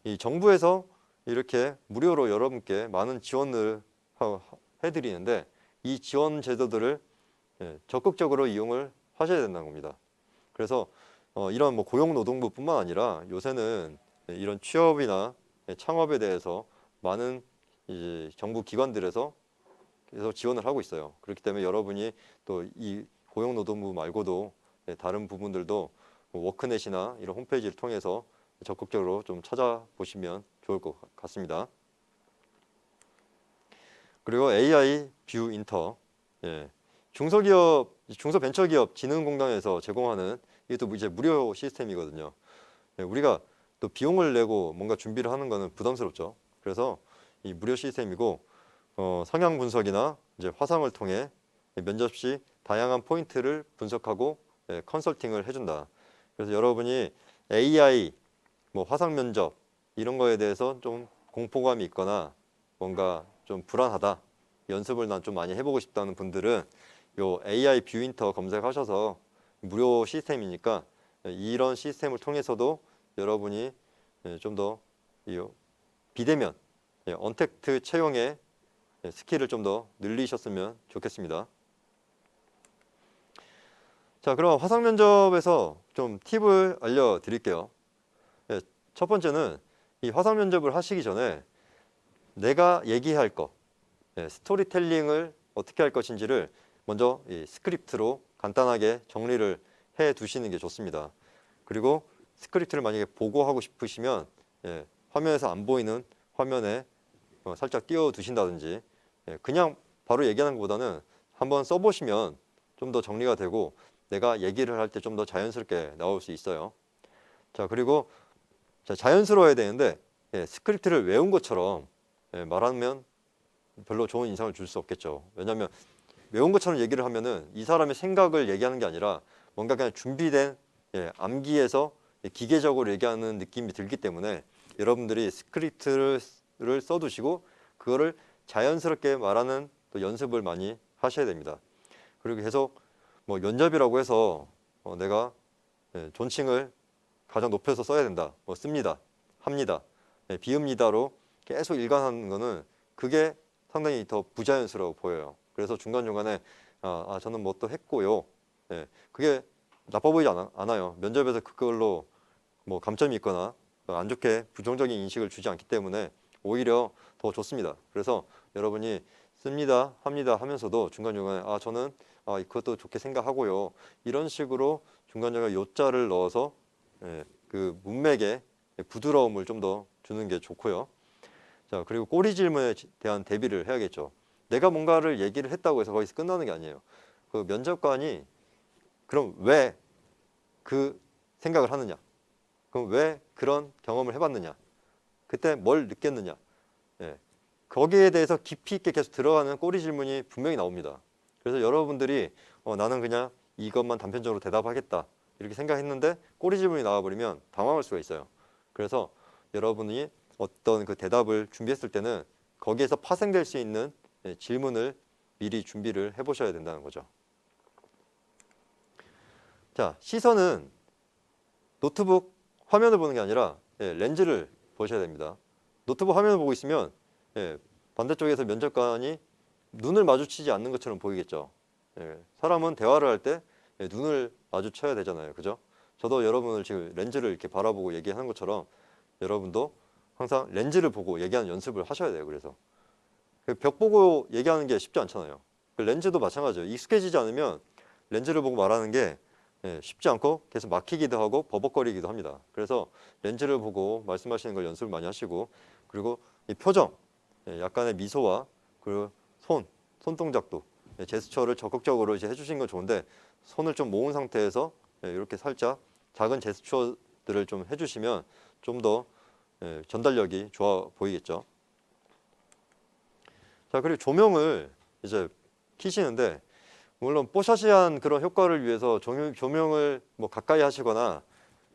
이 정부에서 이렇게 무료로 여러분께 많은 지원을 해드리는데 이 지원 제도들을 적극적으로 이용을 하셔야 된다는 겁니다. 그래서 이런 뭐 고용노동부뿐만 아니라 요새는 이런 취업이나 창업에 대해서 많은 이제 정부 기관들에서 계속 지원을 하고 있어요. 그렇기 때문에 여러분이 또 이 고용노동부 말고도 다른 부분들도 뭐 워크넷이나 이런 홈페이지를 통해서 적극적으로 좀 찾아보시면 좋을 것 같습니다. 그리고 AI 뷰 인터, 중소기업, 중소벤처기업 진흥공단에서 제공하는 이것도 이제 무료 시스템이거든요. 우리가 또 비용을 내고 뭔가 준비를 하는 거는 부담스럽죠. 그래서 이 무료 시스템이고 성향 분석이나 이제 화상을 통해 면접 시 다양한 포인트를 분석하고 컨설팅을 해준다. 그래서 여러분이 AI, 뭐 화상 면접 이런 거에 대해서 좀 공포감이 있거나 뭔가 좀 불안하다, 연습을 난 좀 많이 해보고 싶다는 분들은 요 AI 뷰인터 검색하셔서 무료 시스템이니까 이런 시스템을 통해서도 여러분이 좀 더 비대면 언택트 채용의 스킬을 좀 더 늘리셨으면 좋겠습니다. 자, 그럼 화상 면접에서 좀 팁을 알려드릴게요. 첫 번째는 이 화상 면접을 하시기 전에 내가 얘기할 것, 스토리텔링을 어떻게 할 것인지를 먼저 이 스크립트로 간단하게 정리를 해 두시는 게 좋습니다. 그리고 스크립트를 만약에 보고하고 싶으시면 화면에서 안 보이는 화면에 살짝 띄워 두신다든지 그냥 바로 얘기하는 것보다는 한번 써보시면 좀 더 정리가 되고 내가 얘기를 할 때 좀 더 자연스럽게 나올 수 있어요. 자, 그리고 자연스러워야 되는데 스크립트를 외운 것처럼 말하면 별로 좋은 인상을 줄 수 없겠죠. 왜냐하면 외운 것처럼 얘기를 하면은 이 사람의 생각을 얘기하는 게 아니라 뭔가 그냥 준비된 암기해서 기계적으로 얘기하는 느낌이 들기 때문에 여러분들이 스크립트를 써두시고 그거를 자연스럽게 말하는 또 연습을 많이 하셔야 됩니다. 그리고 계속 뭐 면접이라고 해서 내가 존칭을 가장 높여서 써야 된다, 뭐 씁니다, 합니다, 비읍니다로 계속 일관하는 거는 그게 상당히 더 부자연스러워 보여요. 그래서 중간중간에 저는 뭐 또 했고요. 그게 나빠 보이지 않아요. 면접에서 그걸로 뭐 감점이 있거나 안 좋게 부정적인 인식을 주지 않기 때문에 오히려 더 좋습니다. 그래서 여러분이 씁니다, 합니다 하면서도 중간중간에 저는 그것도 좋게 생각하고요. 이런 식으로 중간중간에 요자를 넣어서 그 문맥에 부드러움을 좀 더 주는 게 좋고요. 자, 그리고 꼬리 질문에 대한 대비를 해야겠죠. 내가 뭔가를 얘기를 했다고 해서 거기서 끝나는 게 아니에요. 그 면접관이 그럼 왜 그 생각을 하느냐? 그럼 왜 그런 경험을 해봤느냐? 그때 뭘 느꼈느냐? 거기에 대해서 깊이 있게 계속 들어가는 꼬리 질문이 분명히 나옵니다. 그래서 여러분들이 나는 그냥 이것만 단편적으로 대답하겠다 이렇게 생각했는데 꼬리 질문이 나와버리면 당황할 수가 있어요. 그래서 여러분이 어떤 그 대답을 준비했을 때는 거기에서 파생될 수 있는 질문을 미리 준비를 해보셔야 된다는 거죠. 자, 시선은 노트북 화면을 보는 게 아니라 렌즈를 보셔야 됩니다. 노트북 화면을 보고 있으면 반대쪽에서 면접관이 눈을 마주치지 않는 것처럼 보이겠죠. 사람은 대화를 할 때 눈을 마주쳐야 되잖아요. 그죠? 저도 여러분을 지금 렌즈를 이렇게 바라보고 얘기하는 것처럼 여러분도 항상 렌즈를 보고 얘기하는 연습을 하셔야 돼요. 그래서 벽 보고 얘기하는 게 쉽지 않잖아요. 그 렌즈도 마찬가지예요. 익숙해지지 않으면 렌즈를 보고 말하는 게 쉽지 않고 계속 막히기도 하고 버벅거리기도 합니다. 그래서 렌즈를 보고 말씀하시는 걸 연습을 많이 하시고 그리고 이 표정, 약간의 미소와 그리고 손동작도 제스처를 적극적으로 이제 해주시는 건 좋은데 손을 좀 모은 상태에서 이렇게 살짝 작은 제스처들을 좀 해주시면 좀 더 전달력이 좋아 보이겠죠. 자, 그리고 조명을 이제 켜시는데 물론 뽀샤시한 그런 효과를 위해서 조명을 뭐 가까이 하시거나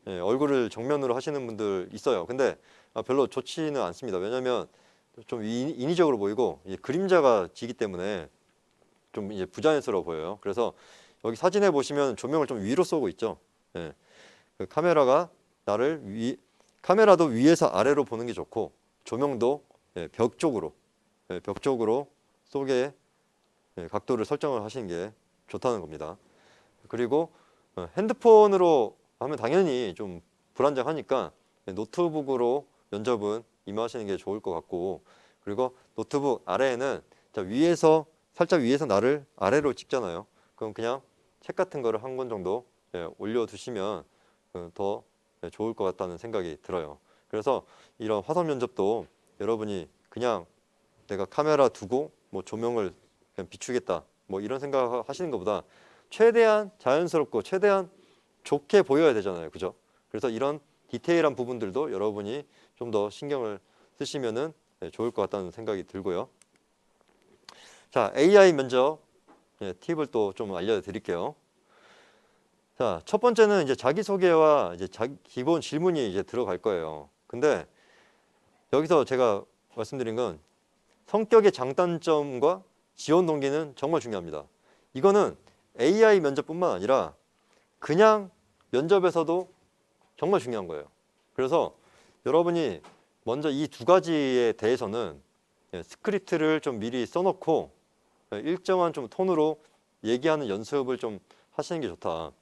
얼굴을 정면으로 하시는 분들 있어요. 근데 별로 좋지는 않습니다. 왜냐하면 좀 인위적으로 보이고 그림자가 지기 때문에 좀 이제 부자연스러워 보여요. 그래서 여기 사진에 보시면 조명을 좀 위로 쏘고 있죠. 예. 그 카메라가 카메라도 위에서 아래로 보는 게 좋고 조명도 벽 쪽으로 벽 쪽으로 쏘게 각도를 설정을 하시는 게 좋다는 겁니다. 그리고 핸드폰으로 하면 당연히 좀 불안정하니까 노트북으로 면접은 임하시는 게 좋을 것 같고, 그리고 노트북 아래에는 위에서 살짝 위에서 나를 아래로 찍잖아요. 그럼 그냥 책 같은 거를 한 권 정도 올려두시면 더 좋을 것 같다는 생각이 들어요. 그래서 이런 화상 면접도 여러분이 그냥 내가 카메라 두고 뭐 조명을 그냥 비추겠다 뭐 이런 생각 하시는 것보다 최대한 자연스럽고 최대한 좋게 보여야 되잖아요. 그죠? 그래서 이런 디테일한 부분들도 여러분이 좀 더 신경을 쓰시면은 좋을 것 같다는 생각이 들고요. 자, AI 면접 팁을 또 좀 알려드릴게요. 자, 첫 번째는 이제 자기소개와 이제 기본 질문이 이제 들어갈 거예요. 근데 여기서 제가 말씀드린 건 성격의 장단점과 지원 동기는 정말 중요합니다. 이거는 AI 면접뿐만 아니라 그냥 면접에서도 정말 중요한 거예요. 그래서 여러분이 먼저 이 두 가지에 대해서는 스크립트를 좀 미리 써놓고 일정한 좀 톤으로 얘기하는 연습을 좀 하시는 게 좋다.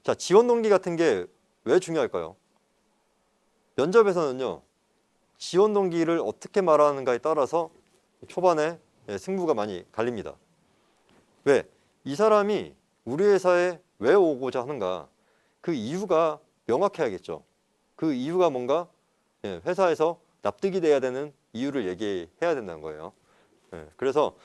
자, 지원 동기 같은 게 왜 중요할까요? 면접에서는요, 지원 동기를 어떻게 말하는가에 따라서 초반에 승부가 많이 갈립니다. 왜? 이 사람이 우리 회사에 왜 오고자 하는가? 그 이유가 명확해야겠죠. 그 이유가 뭔가 회사에서 납득이 돼야 되는 이유를 얘기해야 된다는 거예요. 그래서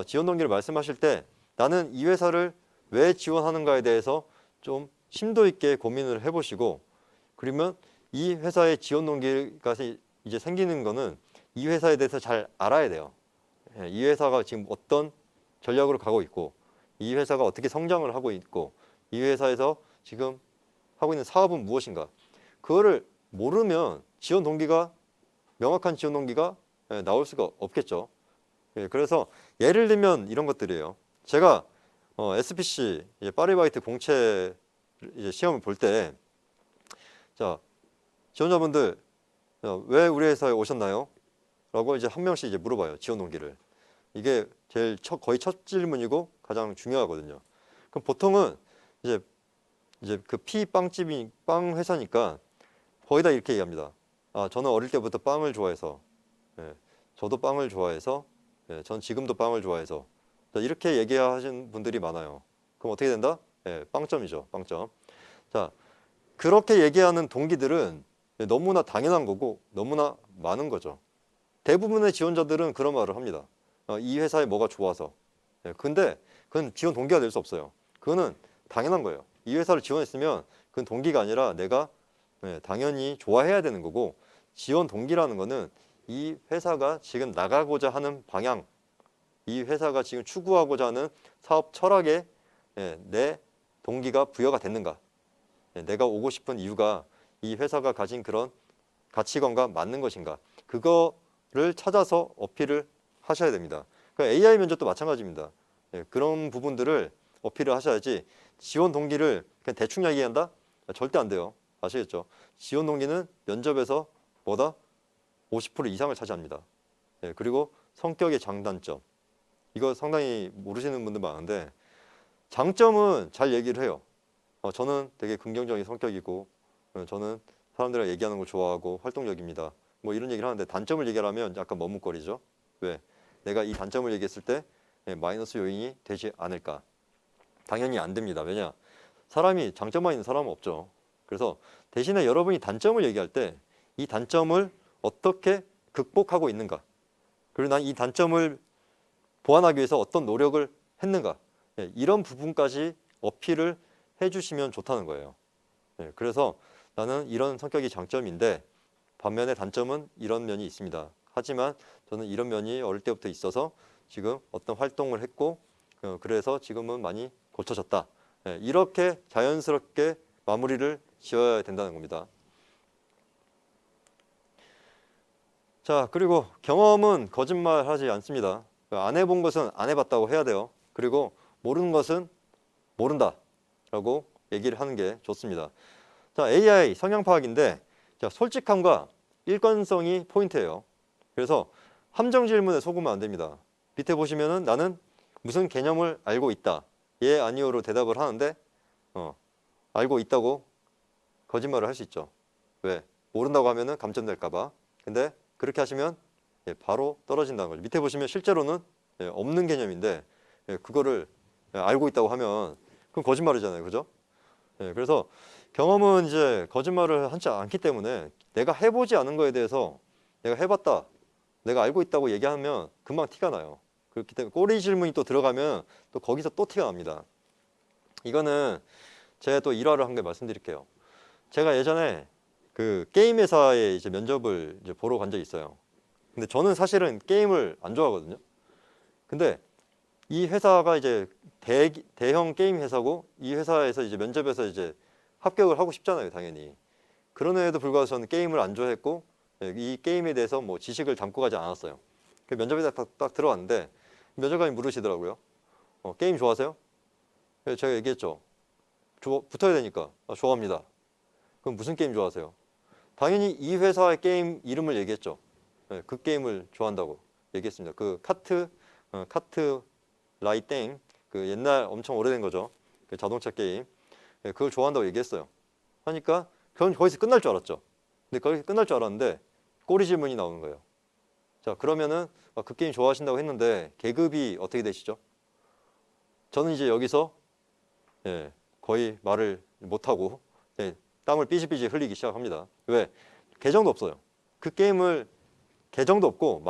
지원 동기를 말씀하실 때 나는 이 회사를 왜 지원하는가에 대해서 좀 심도 있게 고민을 해보시고, 그러면 이 회사의 지원 동기가 이제 생기는 거는 이 회사에 대해서 잘 알아야 돼요. 이 회사가 지금 어떤 전략으로 가고 있고, 이 회사가 어떻게 성장을 하고 있고, 이 회사에서 지금 하고 있는 사업은 무엇인가. 그거를 모르면 명확한 지원 동기가 나올 수가 없겠죠. 그래서 예를 들면 이런 것들이에요. 제가 SPC 파리바게뜨 공채 이제 시험을 볼 때, 자, 지원자분들 왜 우리 회사에 오셨나요? 라고 이제 한 명씩 이제 물어봐요. 지원 동기를. 이게 거의 첫 질문이고 가장 중요하거든요. 그럼 보통은 이제 그 빵집이 빵 회사니까 거의 다 이렇게 얘기합니다. 아, 저는 어릴 때부터 빵을 좋아해서, 저도 빵을 좋아해서, 전 지금도 빵을 좋아해서. 자, 이렇게 얘기하시는 분들이 많아요. 그럼 어떻게 된다? 빵점이죠. 빵점. 자, 그렇게 얘기하는 동기들은 너무나 당연한 거고 너무나 많은 거죠. 대부분의 지원자들은 그런 말을 합니다. 이 회사에 뭐가 좋아서. 근데 그건 지원 동기가 될 수 없어요. 그거는 당연한 거예요. 이 회사를 지원했으면 그건 동기가 아니라 내가 당연히 좋아해야 되는 거고, 지원 동기라는 거는 이 회사가 지금 나가고자 하는 방향, 이 회사가 지금 추구하고자 하는 사업 철학에 내 동기가 부여가 됐는가, 내가 오고 싶은 이유가 이 회사가 가진 그런 가치관과 맞는 것인가, 그거를 찾아서 어필을 하셔야 됩니다. 그러니까 AI 면접도 마찬가지입니다. 그런 부분들을 어필을 하셔야지, 지원 동기를 그냥 대충 얘기한다? 절대 안 돼요. 아시겠죠? 지원 동기는 면접에서 뭐다? 50% 이상을 차지합니다. 그리고 성격의 장단점. 이거 상당히 모르시는 분들 많은데, 장점은 잘 얘기를 해요. 저는 되게 긍정적인 성격이고, 저는 사람들이랑 얘기하는 걸 좋아하고 활동적입니다. 뭐 이런 얘기를 하는데, 단점을 얘기하면 약간 머뭇거리죠. 왜? 내가 이 단점을 얘기했을 때 마이너스 요인이 되지 않을까? 당연히 안 됩니다. 왜냐? 사람이 장점만 있는 사람은 없죠. 그래서 대신에 여러분이 단점을 얘기할 때 이 단점을 어떻게 극복하고 있는가, 그리고 난 이 단점을 보완하기 위해서 어떤 노력을 했는가, 이런 부분까지 어필을 해주시면 좋다는 거예요. 그래서 나는 이런 성격이 장점인데 반면에 단점은 이런 면이 있습니다. 하지만 저는 이런 면이 어릴 때부터 있어서 지금 어떤 활동을 했고, 그래서 지금은 많이 고쳐졌다. 이렇게 자연스럽게 마무리를 지어야 된다는 겁니다. 자, 그리고 경험은 거짓말하지 않습니다. 안 해본 것은 안 해봤다고 해야 돼요. 그리고 모르는 것은 모른다라고 얘기를 하는 게 좋습니다. 자, AI 성향 파악인데, 자, 솔직함과 일관성이 포인트예요. 그래서 함정 질문에 속으면 안 됩니다. 밑에 보시면은 나는 무슨 개념을 알고 있다. 예, 아니오로 대답을 하는데 알고 있다고 거짓말을 할 수 있죠. 왜? 모른다고 하면은 감점될까 봐. 근데 그렇게 하시면 바로 떨어진다는 거죠. 밑에 보시면 실제로는 없는 개념인데 그거를 알고 있다고 하면 그건 거짓말이잖아요. 그죠? 그래서 경험은 이제 거짓말을 하지 않기 때문에 내가 해보지 않은 거에 대해서 내가 해봤다, 내가 알고 있다고 얘기하면 금방 티가 나요. 그렇기 때문에 꼬리 질문이 또 들어가면 또 거기서 또 티가 납니다. 이거는 제가 또 일화를 한 개 말씀드릴게요. 제가 예전에 그 게임 회사에 이제 면접을 이제 보러 간 적이 있어요. 근데 저는 사실은 게임을 안 좋아하거든요. 근데 이 회사가 이제 대형 게임 회사고 이 회사에서 이제 면접에서 이제 합격을 하고 싶잖아요, 당연히. 그런에도 불구하고 저는 게임을 안 좋아했고 이 게임에 대해서 뭐 지식을 담고 가지 않았어요. 그 면접에 딱 들어왔는데 면접관이 물으시더라고요. 게임 좋아하세요? 제가 얘기했죠. 붙어야 되니까. 좋아합니다. 그럼 무슨 게임 좋아하세요? 당연히 이 회사의 게임 이름을 얘기했죠. 그 게임을 좋아한다고 얘기했습니다. 그 카트 라이땡, 그 옛날 엄청 오래된 거죠. 그 자동차 게임. 그걸 좋아한다고 얘기했어요. 하니까 그건 거기서 끝날 줄 알았죠. 근데 거기서 끝날 줄 알았는데 꼬리 질문이 나오는 거예요. 자, 그러면은 그 게임 좋아하신다고 했는데 계급이 어떻게 되시죠? 저는 이제 여기서 거의 말을 못하고 땀을 삐질삐질 흘리기 시작합니다. 왜? 계정도 없어요. 그 게임을 계정도 없고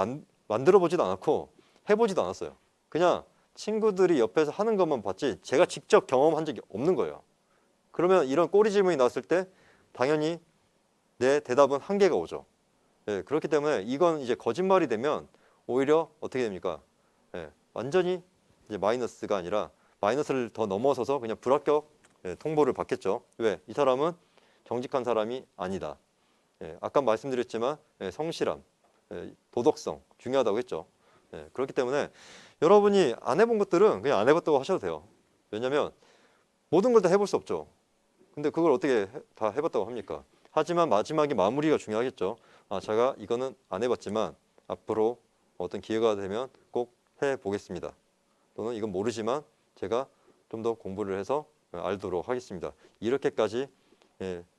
만들어 보지도 않았고 해보지도 않았어요. 그냥 친구들이 옆에서 하는 것만 봤지 제가 직접 경험한 적이 없는 거예요. 그러면 이런 꼬리 질문이 나왔을 때 당연히 내 대답은 한계가 오죠. 그렇기 때문에 이건 이제 거짓말이 되면 오히려 어떻게 됩니까? 완전히 이제 마이너스가 아니라 마이너스를 더 넘어서서 그냥 불합격 통보를 받겠죠. 왜? 이 사람은 정직한 사람이 아니다. 아까 말씀드렸지만 성실함, 도덕성 중요하다고 했죠. 그렇기 때문에 여러분이 안 해본 것들은 그냥 안 해봤다고 하셔도 돼요. 왜냐하면 모든 걸 다 해볼 수 없죠. 근데 그걸 어떻게 다 해봤다고 합니까? 하지만 마지막에 마무리가 중요하겠죠. 제가 이거는 안 해봤지만 앞으로 어떤 기회가 되면 꼭 해보겠습니다. 또는 이건 모르지만 제가 좀 더 공부를 해서 알도록 하겠습니다. 이렇게까지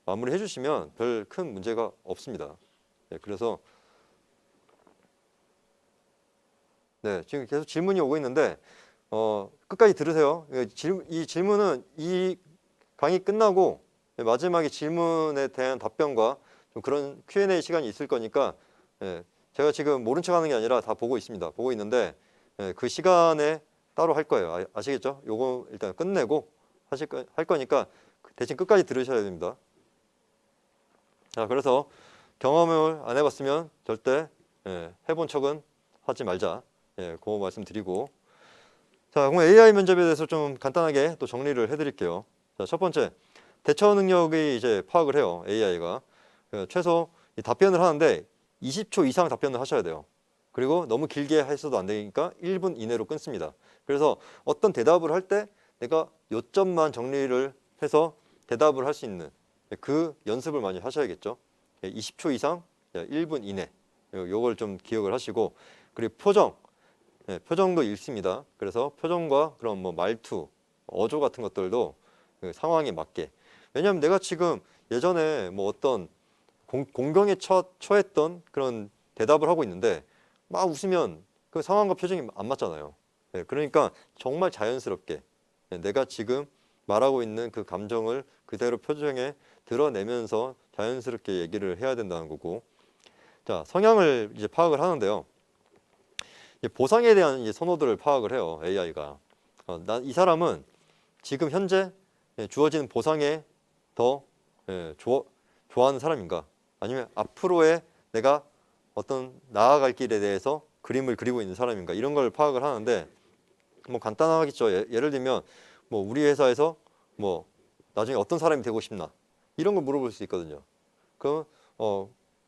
마무리 해주시면 별 큰 문제가 없습니다. 그래서 지금 계속 질문이 오고 있는데 끝까지 들으세요. 이 질문은 이 강의 끝나고 마지막에 질문에 대한 답변과 좀 그런 Q&A 시간이 있을 거니까 제가 지금 모른 척하는 게 아니라 다 보고 있습니다. 보고 있는데 그 시간에 따로 할 거예요. 아시겠죠? 요거 일단 끝내고 할 거니까 대신 끝까지 들으셔야 됩니다. 자, 그래서 경험을 안 해봤으면 절대 해본 척은 하지 말자. 그 말씀 드리고. 자, 그럼 AI 면접에 대해서 좀 간단하게 또 정리를 해드릴게요. 자, 첫 번째, 대처 능력이 이제 파악을 해요. AI가. 최소 답변을 하는데 20초 이상 답변을 하셔야 돼요. 그리고 너무 길게 했어도 안 되니까 1분 이내로 끊습니다. 그래서 어떤 대답을 할 때 내가 요점만 정리를 해서 대답을 할 수 있는 그 연습을 많이 하셔야겠죠. 20초 이상 1분 이내 요걸 좀 기억을 하시고, 그리고 표정도 읽습니다. 그래서 표정과 그런 뭐 말투, 어조 같은 것들도 그 상황에 맞게. 왜냐하면 내가 지금 예전에 뭐 어떤 공경에 처했던 그런 대답을 하고 있는데 막 웃으면 그 상황과 표정이 안 맞잖아요. 그러니까 정말 자연스럽게 내가 지금 말하고 있는 그 감정을 그대로 표정에 드러내면서 자연스럽게 얘기를 해야 된다는 거고. 자, 성향을 이제 파악을 하는데요. 보상에 대한 이제 선호도를 파악을 해요. AI가. 이 사람은 지금 현재 주어지는 보상에 더 좋아하는 사람인가? 아니면 앞으로의 내가 어떤 나아갈 길에 대해서 그림을 그리고 있는 사람인가? 이런 걸 파악을 하는데 뭐 간단하겠죠. 예를 들면 뭐 우리 회사에서 뭐 나중에 어떤 사람이 되고 싶나? 이런 걸 물어볼 수 있거든요. 그럼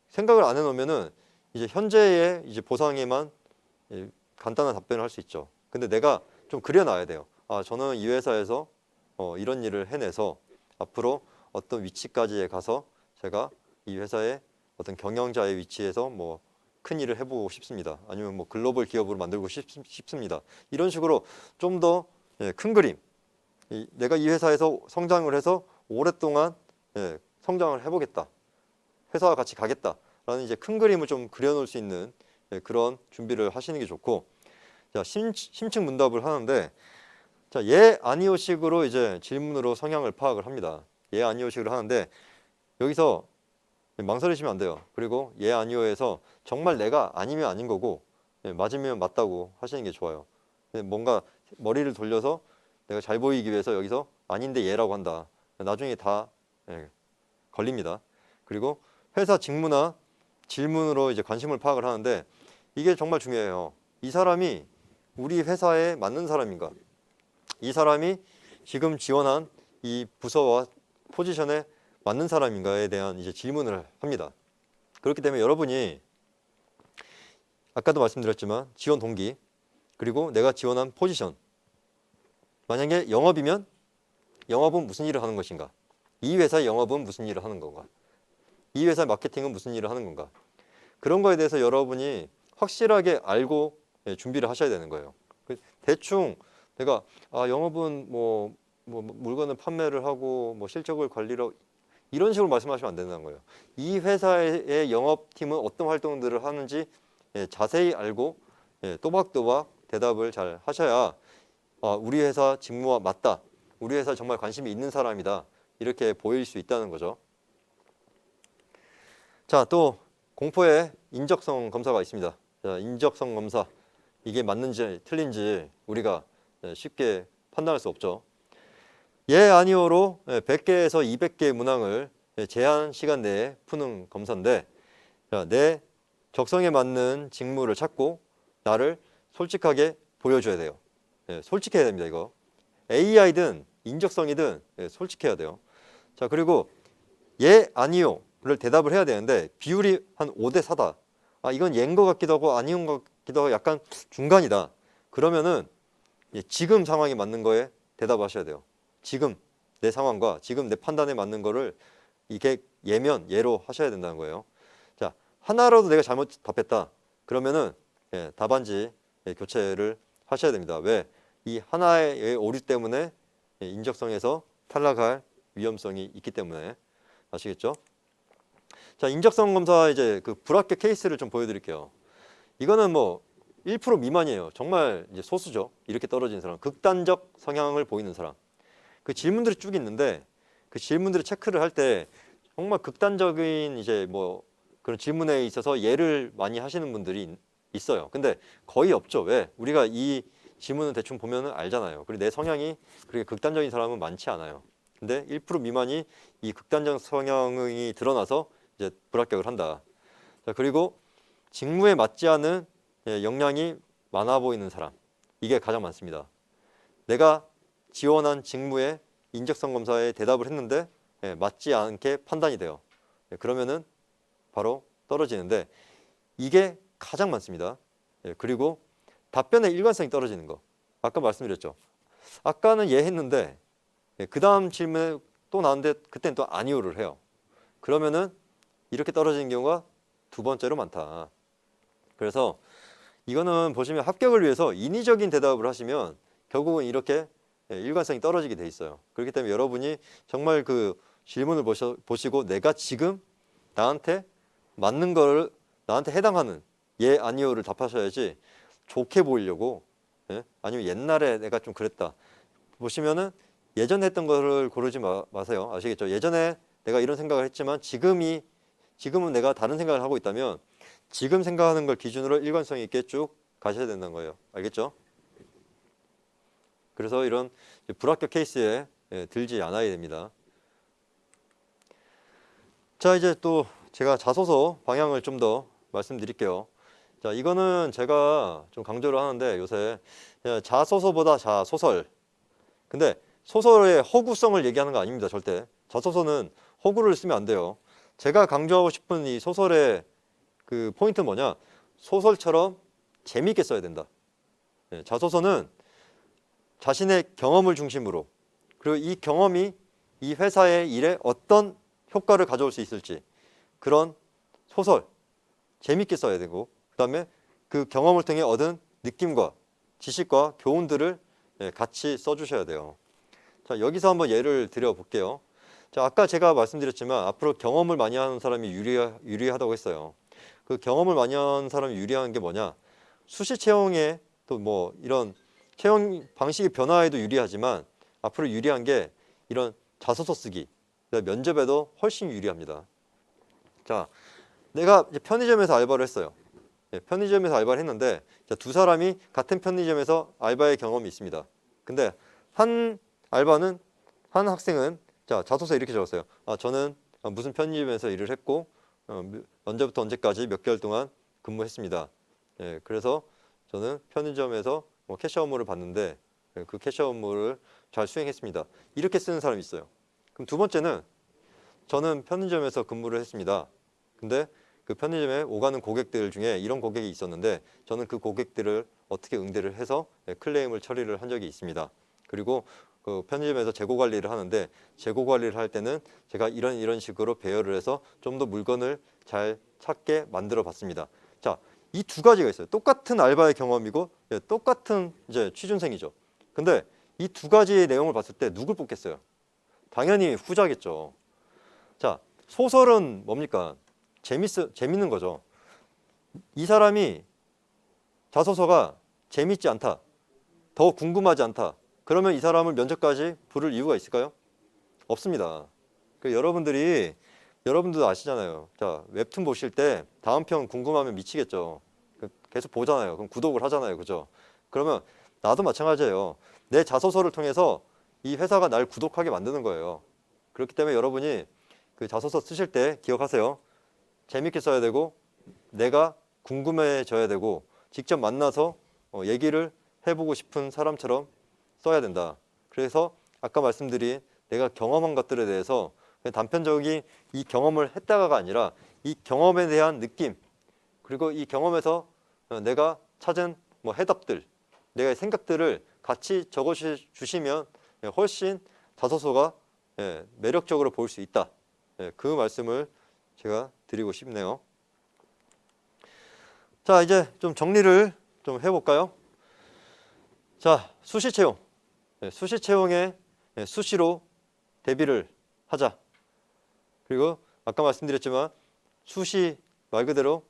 생각을 안 해놓으면은 이제 현재의 이제 보상에만 간단한 답변을 할 수 있죠. 근데 내가 좀 그려놔야 돼요. 아, 저는 이 회사에서 이런 일을 해내서 앞으로 어떤 위치까지 가서 제가 이 회사의 어떤 경영자의 위치에서 뭐 큰 일을 해보고 싶습니다. 아니면 뭐 글로벌 기업으로 만들고 싶습니다. 이런 식으로 좀 더 큰 그림, 내가 이 회사에서 성장을 해서 오랫동안 성장을 해보겠다. 회사와 같이 가겠다라는 이제 큰 그림을 좀 그려놓을 수 있는 그런 준비를 하시는 게 좋고, 자, 심층 문답을 하는데, 자, 예, 아니오식으로 이제 질문으로 성향을 파악을 합니다. 예, 아니오식으로 하는데 여기서 망설이시면 안 돼요. 그리고 예, 아니오에서 정말 내가 아니면 아닌 거고 맞으면 맞다고 하시는 게 좋아요. 뭔가 머리를 돌려서 내가 잘 보이기 위해서 여기서 아닌데 예라고 한다. 나중에 다 걸립니다. 그리고 회사 직무나 질문으로 이제 관심을 파악을 하는데 이게 정말 중요해요. 이 사람이 우리 회사에 맞는 사람인가? 이 사람이 지금 지원한 이 부서와 포지션에 맞는 사람인가에 대한 이제 질문을 합니다. 그렇기 때문에 여러분이 아까도 말씀드렸지만 지원 동기 그리고 내가 지원한 포지션, 만약에 영업이면 영업은 무슨 일을 하는 것인가? 이 회사의 영업은 무슨 일을 하는 건가? 이 회사의 마케팅은 무슨 일을 하는 건가? 그런 거에 대해서 여러분이 확실하게 알고 준비를 하셔야 되는 거예요. 대충 내가 영업은 뭐 물건을 판매를 하고 뭐 실적을 관리를 이런 식으로 말씀하시면 안 된다는 거예요. 이 회사의 영업팀은 어떤 활동들을 하는지 자세히 알고 또박또박 대답을 잘 하셔야 우리 회사 직무와 맞다. 우리 회사 정말 관심이 있는 사람이다. 이렇게 보일 수 있다는 거죠. 자, 또 공포의 인적성 검사가 있습니다. 자, 인적성 검사. 이게 맞는지 틀린지 우리가 쉽게 판단할 수 없죠. 예, 아니오로 100개에서 200개의 문항을 제한 시간 내에 푸는 검사인데, 자, 내 적성에 맞는 직무를 찾고 나를 솔직하게 보여줘야 돼요. 솔직해야 됩니다. 이거 AI든 인적성이든 솔직해야 돼요. 자, 그리고 예, 아니오를 대답을 해야 되는데 비율이 한 5대 4다. 이건 예인 것 같기도 하고 아닌 것 같기도 하고 약간 중간이다. 그러면은 지금 상황에 맞는 거에 대답하셔야 돼요. 지금 내 상황과 지금 내 판단에 맞는 거를 이게 예면 예로 하셔야 된다는 거예요. 자, 하나라도 내가 잘못 답했다. 그러면은 답안지 교체를 하셔야 됩니다. 왜? 이 하나의 오류 때문에 인적성에서 탈락할 위험성이 있기 때문에. 아시겠죠? 자, 인적성 검사 이제 그 불합격 케이스를 좀 보여드릴게요. 이거는 뭐 1% 미만이에요. 정말 이제 소수죠. 이렇게 떨어진 사람, 극단적 성향을 보이는 사람. 그 질문들이 쭉 있는데 그 질문들을 체크를 할 때 정말 극단적인 이제 뭐 그런 질문에 있어서 예를 많이 하시는 분들이 있어요. 근데 거의 없죠. 왜? 우리가 이 질문을 대충 보면은 알잖아요. 그리고 내 성향이 그렇게 극단적인 사람은 많지 않아요. 근데 1% 미만이 이 극단적 성향이 드러나서 이제 불합격을 한다. 자, 그리고 직무에 맞지 않은 역량이 많아 보이는 사람. 이게 가장 많습니다. 내가 지원한 직무에 인적성 검사에 대답을 했는데 맞지 않게 판단이 돼요. 그러면은 바로 떨어지는데 이게 가장 많습니다. 그리고 답변의 일관성이 떨어지는 거. 아까 말씀드렸죠. 아까는 예 했는데 그 다음 질문에 또 나왔는데 그때는 또 아니오를 해요. 그러면은 이렇게 떨어지는 경우가 두 번째로 많다. 그래서 이거는 보시면 합격을 위해서 인위적인 대답을 하시면 결국은 이렇게 일관성이 떨어지게 돼 있어요. 그렇기 때문에 여러분이 정말 그 질문을 보시고 내가 지금 나한테 맞는 걸 나한테 해당하는 예, 아니오를 답하셔야지 좋게 보이려고 아니면 옛날에 내가 좀 그랬다. 보시면은 예전에 했던 거를 고르지 마세요. 아시겠죠? 예전에 내가 이런 생각을 했지만 지금은 내가 다른 생각을 하고 있다면 지금 생각하는 걸 기준으로 일관성 있게 쭉 가셔야 된다는 거예요. 알겠죠? 그래서 이런 불합격 케이스에 들지 않아야 됩니다. 자, 이제 또 제가 자소서 방향을 좀 더 말씀드릴게요. 자, 이거는 제가 좀 강조를 하는데 요새 자소서보다 자소설. 근데 소설의 허구성을 얘기하는 거 아닙니다. 절대. 자소서는 허구를 쓰면 안 돼요. 제가 강조하고 싶은 이 소설의 그 포인트는 뭐냐? 소설처럼 재미있게 써야 된다. 자소서는 자신의 경험을 중심으로, 그리고 이 경험이 이 회사의 일에 어떤 효과를 가져올 수 있을지, 그런 소설 재밌게 써야 되고, 그 다음에 그 경험을 통해 얻은 느낌과 지식과 교훈들을 같이 써주셔야 돼요. 자, 여기서 한번 예를 들어 볼게요. 자, 아까 제가 말씀드렸지만 앞으로 경험을 많이 하는 사람이 유리하다고 했어요. 그 경험을 많이 하는 사람이 유리한 게 뭐냐? 수시 채용에 또 뭐 이런 채용 방식의 변화에도 유리하지만 앞으로 유리한 게 이런 자소서 쓰기, 면접에도 훨씬 유리합니다. 자, 내가 이제 편의점에서 알바를 했어요. 편의점에서 알바를 했는데 두 사람이 같은 편의점에서 알바의 경험이 있습니다. 근데 한 학생은 자, 자소서에 이렇게 적었어요. 저는 무슨 편의점에서 일을 했고 언제부터 언제까지 몇 개월 동안 근무했습니다. 그래서 저는 편의점에서 뭐 캐셔 업무를 봤는데 그 캐셔 업무를 잘 수행했습니다. 이렇게 쓰는 사람이 있어요. 그럼 두 번째는 저는 편의점에서 근무를 했습니다. 근데 그 편의점에 오가는 고객들 중에 이런 고객이 있었는데 저는 그 고객들을 어떻게 응대를 해서 클레임을 처리를 한 적이 있습니다. 그리고 그 편의점에서 재고 관리를 하는데 재고 관리를 할 때는 제가 이런 식으로 배열을 해서 좀 더 물건을 잘 찾게 만들어 봤습니다. 자, 이 두 가지가 있어요. 똑같은 알바의 경험이고 똑같은 이제 취준생이죠. 근데 이 두 가지의 내용을 봤을 때 누굴 뽑겠어요? 당연히 후자겠죠. 자, 소설은 뭡니까? 재밌는 거죠. 이 사람이 자소서가 재밌지 않다, 더 궁금하지 않다, 그러면 이 사람을 면접까지 부를 이유가 있을까요? 없습니다. 여러분들도 아시잖아요. 자, 웹툰 보실 때 다음 편 궁금하면 미치겠죠. 계속 보잖아요. 그럼 구독을 하잖아요. 그죠? 그러면 나도 마찬가지예요. 내 자소서를 통해서 이 회사가 날 구독하게 만드는 거예요. 그렇기 때문에 여러분이 그 자소서 쓰실 때 기억하세요. 재밌게 써야 되고 내가 궁금해져야 되고 직접 만나서 얘기를 해보고 싶은 사람처럼 써야 된다. 그래서 아까 말씀드린 내가 경험한 것들에 대해서 그냥 단편적인 이 경험을 했다가가 아니라 이 경험에 대한 느낌, 그리고 이 경험에서 내가 찾은 뭐 해답들, 내가 생각들을 같이 적어 주시면 훨씬 자소서가 매력적으로 보일 수 있다. 그 말씀을 제가 드리고 싶네요. 자, 이제 좀 정리를 좀 해볼까요? 자, 수시 채용. 수시 채용에 수시로 대비를 하자. 그리고 아까 말씀드렸지만 수시 말 그대로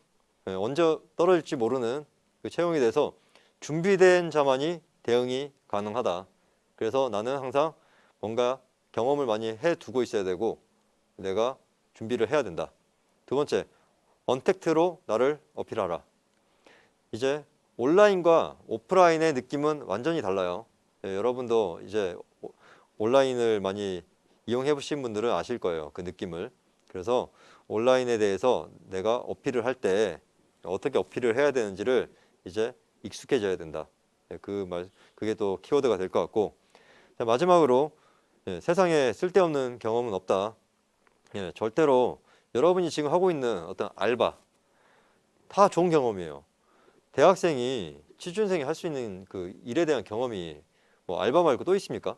언제 떨어질지 모르는 그 채용에 대해서 준비된 자만이 대응이 가능하다. 그래서 나는 항상 뭔가 경험을 많이 해두고 있어야 되고 내가 준비를 해야 된다. 두 번째, 언택트로 나를 어필하라. 이제 온라인과 오프라인의 느낌은 완전히 달라요. 여러분도 이제 온라인을 많이 이용해 보신 분들은 아실 거예요. 그 느낌을. 그래서 온라인에 대해서 내가 어필을 할 때 어떻게 어필을 해야 되는지를 이제 익숙해져야 된다. 그게 또 키워드가 될 것 같고. 자, 마지막으로 세상에 쓸데없는 경험은 없다. 절대로 여러분이 지금 하고 있는 어떤 알바 다 좋은 경험이에요. 대학생이 취준생이 할 수 있는 그 일에 대한 경험이 뭐 알바 말고 또 있습니까?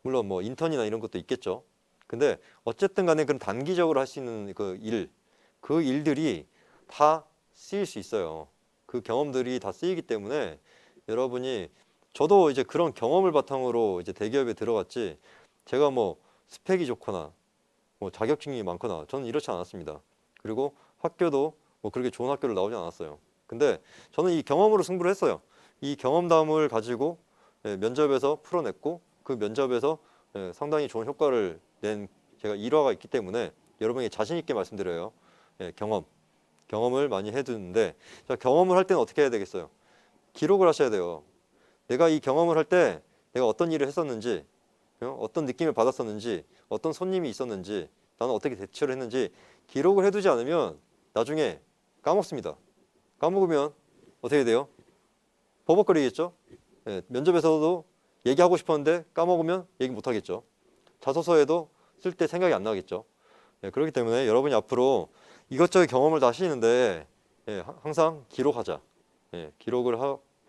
물론 뭐 인턴이나 이런 것도 있겠죠. 근데 어쨌든 간에 그런 단기적으로 할 수 있는 그 일들이 다 쓰일 수 있어요. 그 경험들이 다 쓰이기 때문에 여러분이, 저도 이제 그런 경험을 바탕으로 이제 대기업에 들어갔지 제가 뭐 스펙이 좋거나 뭐 자격증이 많거나 저는 이렇지 않았습니다. 그리고 학교도 뭐 그렇게 좋은 학교를 나오지 않았어요. 근데 저는 이 경험으로 승부를 했어요. 이 경험담을 가지고 면접에서 풀어냈고 그 면접에서 상당히 좋은 효과를 낸 제가 일화가 있기 때문에 여러분에게 자신 있게 말씀드려요. 경험을 많이 해두는데, 자, 경험을 할 때는 어떻게 해야 되겠어요? 기록을 하셔야 돼요. 내가 이 경험을 할 때 내가 어떤 일을 했었는지, 어떤 느낌을 받았었는지, 어떤 손님이 있었는지, 나는 어떻게 대처를 했는지 기록을 해두지 않으면 나중에 까먹습니다. 까먹으면 어떻게 돼요? 버벅거리겠죠? 면접에서도 얘기하고 싶었는데 까먹으면 얘기 못하겠죠. 자소서에도 쓸 때 생각이 안 나겠죠. 그렇기 때문에 여러분이 앞으로 이것저것 경험을 다 하시는데 항상 기록하자. 기록을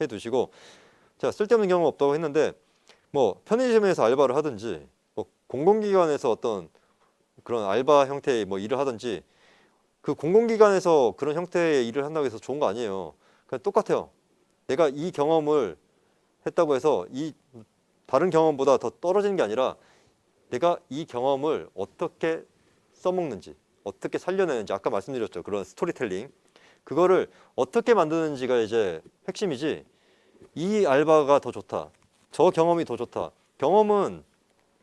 두시고, 자, 쓸데없는 경험 없다고 했는데 뭐 편의점에서 알바를 하든지 뭐 공공기관에서 어떤 그런 알바 형태의 뭐 일을 하든지, 그 공공기관에서 그런 형태의 일을 한다고 해서 좋은 거 아니에요. 그냥 똑같아요. 내가 이 경험을 했다고 해서 이 다른 경험보다 더 떨어지는 게 아니라, 내가 이 경험을 어떻게 써먹는지, 어떻게 살려내는지, 아까 말씀드렸죠. 그런 스토리텔링. 그거를 어떻게 만드는지가 이제 핵심이지, 이 알바가 더 좋다, 저 경험이 더 좋다. 경험은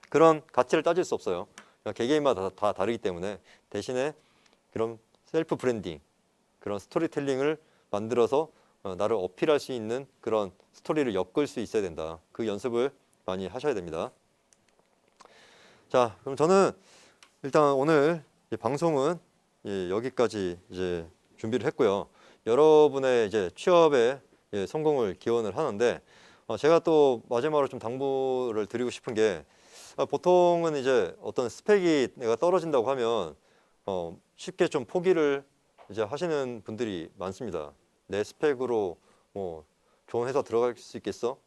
그런 가치를 따질 수 없어요. 개개인마다 다 다르기 때문에, 대신에 그런 셀프 브랜딩, 그런 스토리텔링을 만들어서 나를 어필할 수 있는 그런 스토리를 엮을 수 있어야 된다. 그 연습을 많이 하셔야 됩니다. 자, 그럼 저는 일단 오늘 방송은 여기까지 이제 준비를 했고요. 여러분의 이제 취업에 성공을 기원을 하는데, 제가 또 마지막으로 좀 당부를 드리고 싶은 게, 보통은 이제 어떤 스펙이 내가 떨어진다고 하면 쉽게 좀 포기를 이제 하시는 분들이 많습니다. 내 스펙으로 뭐 좋은 회사 들어갈 수 있겠어?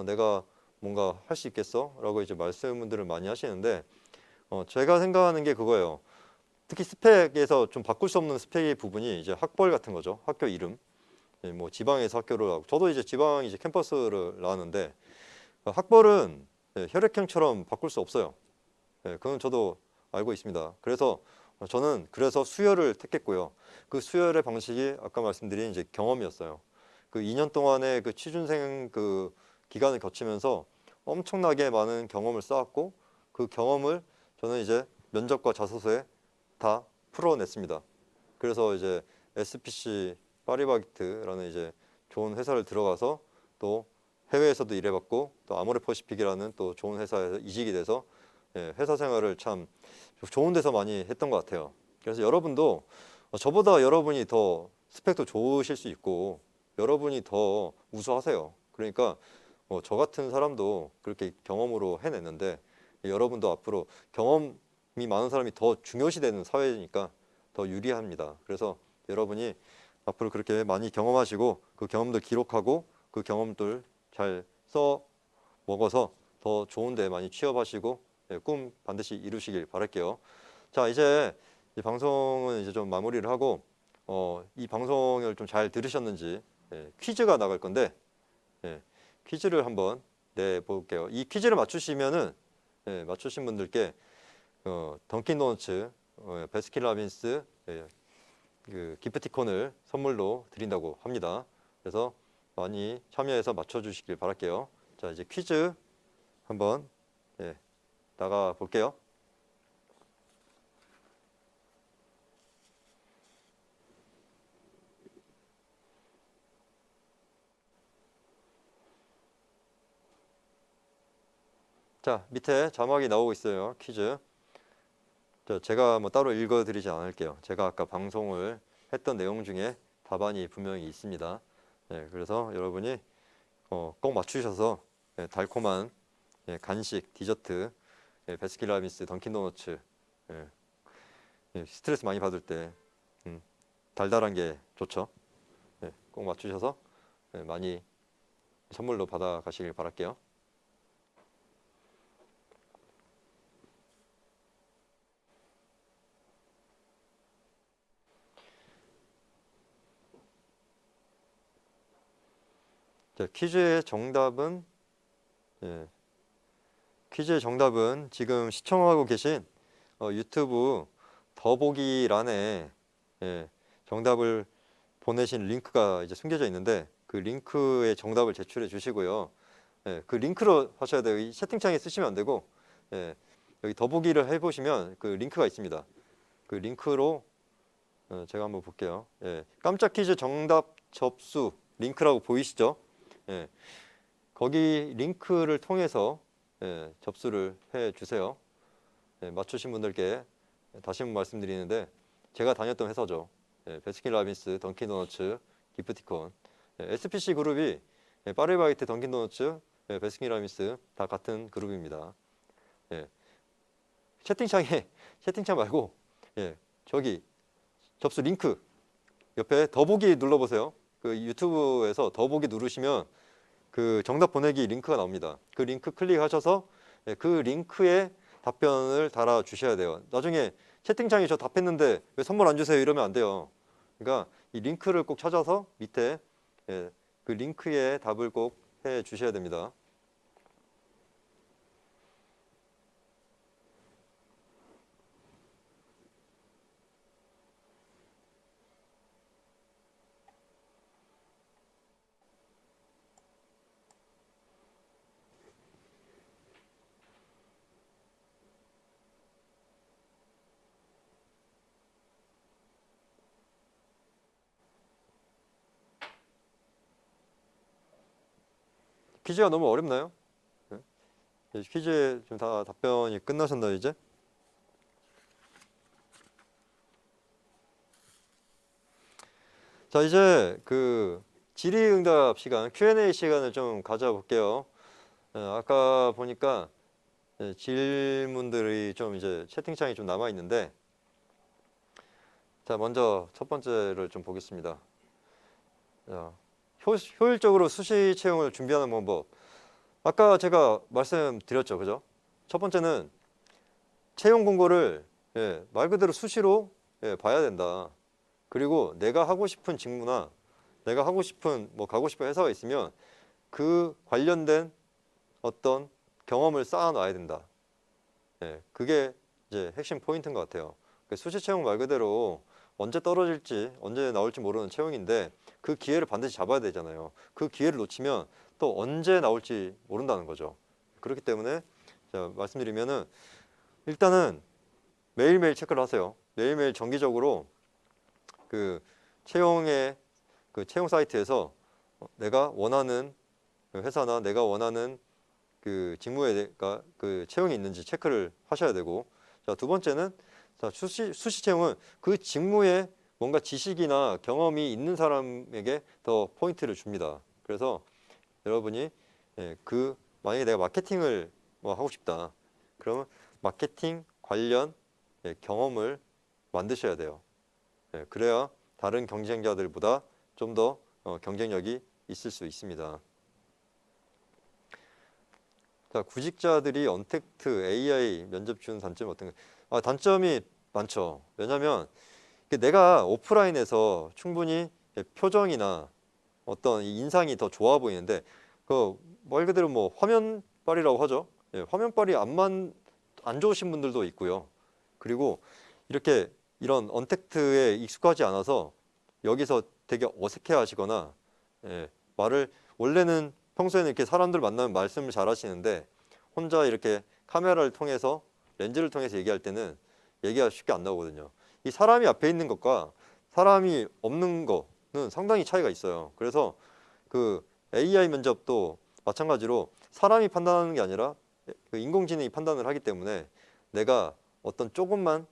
내가 뭔가 할 수 있겠어? 라고 이제 말씀들을 많이 하시는데, 제가 생각하는 게 그거예요. 특히 스펙에서 좀 바꿀 수 없는 스펙의 부분이 이제 학벌 같은 거죠. 학교 이름. 뭐 지방에서 학교를 하고, 저도 이제 지방 이제 캠퍼스를 나왔는데, 학벌은 혈액형처럼 바꿀 수 없어요. 그건 저도 알고 있습니다. 그래서 저는 수혈을 택했고요. 그 수혈의 방식이 아까 말씀드린 이제 경험이었어요. 그 2년 동안의 그 취준생 그 기간을 거치면서 엄청나게 많은 경험을 쌓았고, 그 경험을 저는 이제 면접과 자소서에 다 풀어냈습니다. 그래서 이제 SPC 파리바게트라는 이제 좋은 회사를 들어가서, 또 해외에서도 일해봤고, 또 아모레퍼시픽이라는 또 좋은 회사에서 이직이 돼서 회사 생활을 참 좋은 데서 많이 했던 것 같아요. 그래서 여러분도 저보다 여러분이 더 스펙도 좋으실 수 있고, 여러분이 더 우수하세요. 그러니까 저 같은 사람도 그렇게 경험으로 해냈는데, 여러분도 앞으로 경험이 많은 사람이 더 중요시되는 사회니까 더 유리합니다. 그래서 여러분이 앞으로 그렇게 많이 경험하시고, 그 경험들 기록하고, 그 경험들 잘 써 먹어서 더 좋은 데 많이 취업하시고, 꿈 반드시 이루시길 바랄게요. 자, 이제 이 방송은 이제 좀 마무리를 하고, 이 방송을 좀 잘 들으셨는지 퀴즈가 나갈 건데, 퀴즈를 한번 내볼게요. 이 퀴즈를 맞추시면은, 맞추신 분들께 던킨도너츠 베스킨라빈스 그 기프티콘을 선물로 드린다고 합니다. 그래서 많이 참여해서 맞춰주시길 바랄게요. 자, 이제 퀴즈 한번 나가 볼게요. 자, 밑에 자막이 나오고 있어요. 퀴즈. 제가 뭐 따로 읽어드리지 않을게요. 제가 아까 방송을 했던 내용 중에 답안이 분명히 있습니다. 그래서 여러분이 꼭 맞추셔서 달콤한 간식, 디저트, 베스킨라빈스, 던킨도너츠, 스트레스 많이 받을 때 달달한 게 좋죠. 꼭 맞추셔서 많이 선물로 받아 가시길 바랄게요. 자, 퀴즈의 정답은 지금 시청하고 계신 유튜브 더보기란에 정답을 보내신 링크가 이제 숨겨져 있는데, 그 링크에 정답을 제출해 주시고요. 그 링크로 하셔야 돼요. 이 채팅창에 쓰시면 안 되고, 여기 더보기를 해보시면 그 링크가 있습니다. 그 링크로 제가 한번 볼게요. 깜짝 퀴즈 정답 접수 링크라고 보이시죠? 거기 링크를 통해서 접수를 해 주세요. 맞추신 분들께 다시 한번 말씀드리는데, 제가 다녔던 회사죠. 베스킨라빈스, 던킨도너츠, 기프티콘, SPC 그룹이 파리바게트, 던킨도너츠, 베스킨라빈스 다 같은 그룹입니다. 채팅창 말고 저기 접수 링크 옆에 더보기 눌러보세요. 그 유튜브에서 더보기 누르시면 그 정답 보내기 링크가 나옵니다. 그 링크 클릭하셔서 그 링크에 답변을 달아 주셔야 돼요. 나중에 채팅창에 저 답했는데 왜 선물 안 주세요 이러면 안 돼요. 그러니까 이 링크를 꼭 찾아서 밑에 그 링크에 답을 꼭 해 주셔야 됩니다. 퀴즈가 너무 어렵나요? 네? 퀴즈에 좀 다 답변이 끝나셨나요, 이제? 자, 이제 그 질의응답 시간, Q&A 시간을 좀 가져볼게요. 아까 보니까 질문들이 좀 이제 채팅창에 좀 남아 있는데, 자, 먼저 첫 번째를 좀 보겠습니다. 자, 효율적으로 수시 채용을 준비하는 방법. 아까 제가 말씀드렸죠, 그죠? 첫 번째는 채용 공고를 말 그대로 수시로 봐야 된다. 그리고 내가 하고 싶은 직무나 내가 하고 싶은 뭐 가고 싶은 회사가 있으면 그 관련된 어떤 경험을 쌓아놔야 된다. 그게 이제 핵심 포인트인 것 같아요. 수시 채용 말 그대로 언제 떨어질지 언제 나올지 모르는 채용인데 그 기회를 반드시 잡아야 되잖아요. 그 기회를 놓치면 또 언제 나올지 모른다는 거죠. 그렇기 때문에 제가 말씀드리면은 일단은 매일매일 체크를 하세요. 매일매일 정기적으로 그 채용의 그 채용 사이트에서 내가 원하는 그 회사나 내가 원하는 그 직무에가 그 채용이 있는지 체크를 하셔야 되고, 자, 두 번째는 자, 수시 채용은 그 직무에 뭔가 지식이나 경험이 있는 사람에게 더 포인트를 줍니다. 그래서 여러분이 그 만약에 내가 마케팅을 뭐 하고 싶다. 그러면 마케팅 관련 경험을 만드셔야 돼요. 그래야 다른 경쟁자들보다 좀 더 경쟁력이 있을 수 있습니다. 자, 구직자들이 언택트 AI 면접 주는 단점이 어떤 거? 단점이 많죠. 왜냐하면 내가 오프라인에서 충분히 표정이나 어떤 이 인상이 더 좋아 보이는데 그 말 그대로 뭐 화면빨이라고 하죠. 화면빨이 안 좋으신 분들도 있고요. 그리고 이렇게 이런 언택트에 익숙하지 않아서 여기서 되게 어색해하시거나 말을 원래는 평소에는 이렇게 사람들 만나면 말씀을 잘 하시는데 혼자 이렇게 카메라를 통해서 렌즈를 통해서 얘기할 때는 얘기가 쉽게 안 나오거든요. 이 사람이 앞에 있는 것과 사람이 없는 거는 상당히 차이가 있어요. 그래서 그 AI 면접도 마찬가지로 사람이 판단하는 게 아니라 그 인공지능이 판단을 하기 때문에 내가 어떤 조금만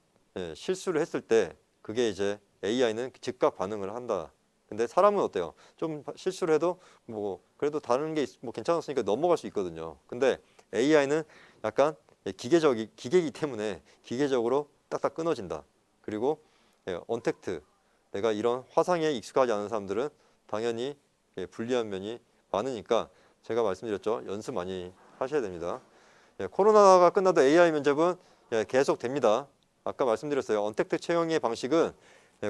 실수를 했을 때 그게 이제 AI는 즉각 반응을 한다. 근데 사람은 어때요? 좀 실수를 해도 뭐 그래도 다른 게 뭐 괜찮았으니까 넘어갈 수 있거든요. 근데 AI는 약간 기계이기 때문에 기계적으로 딱딱 끊어진다. 그리고 언택트, 내가 이런 화상에 익숙하지 않은 사람들은 당연히 불리한 면이 많으니까 제가 말씀드렸죠. 연습 많이 하셔야 됩니다. 코로나가 끝나도 AI 면접은 계속 됩니다. 아까 말씀드렸어요. 언택트 채용의 방식은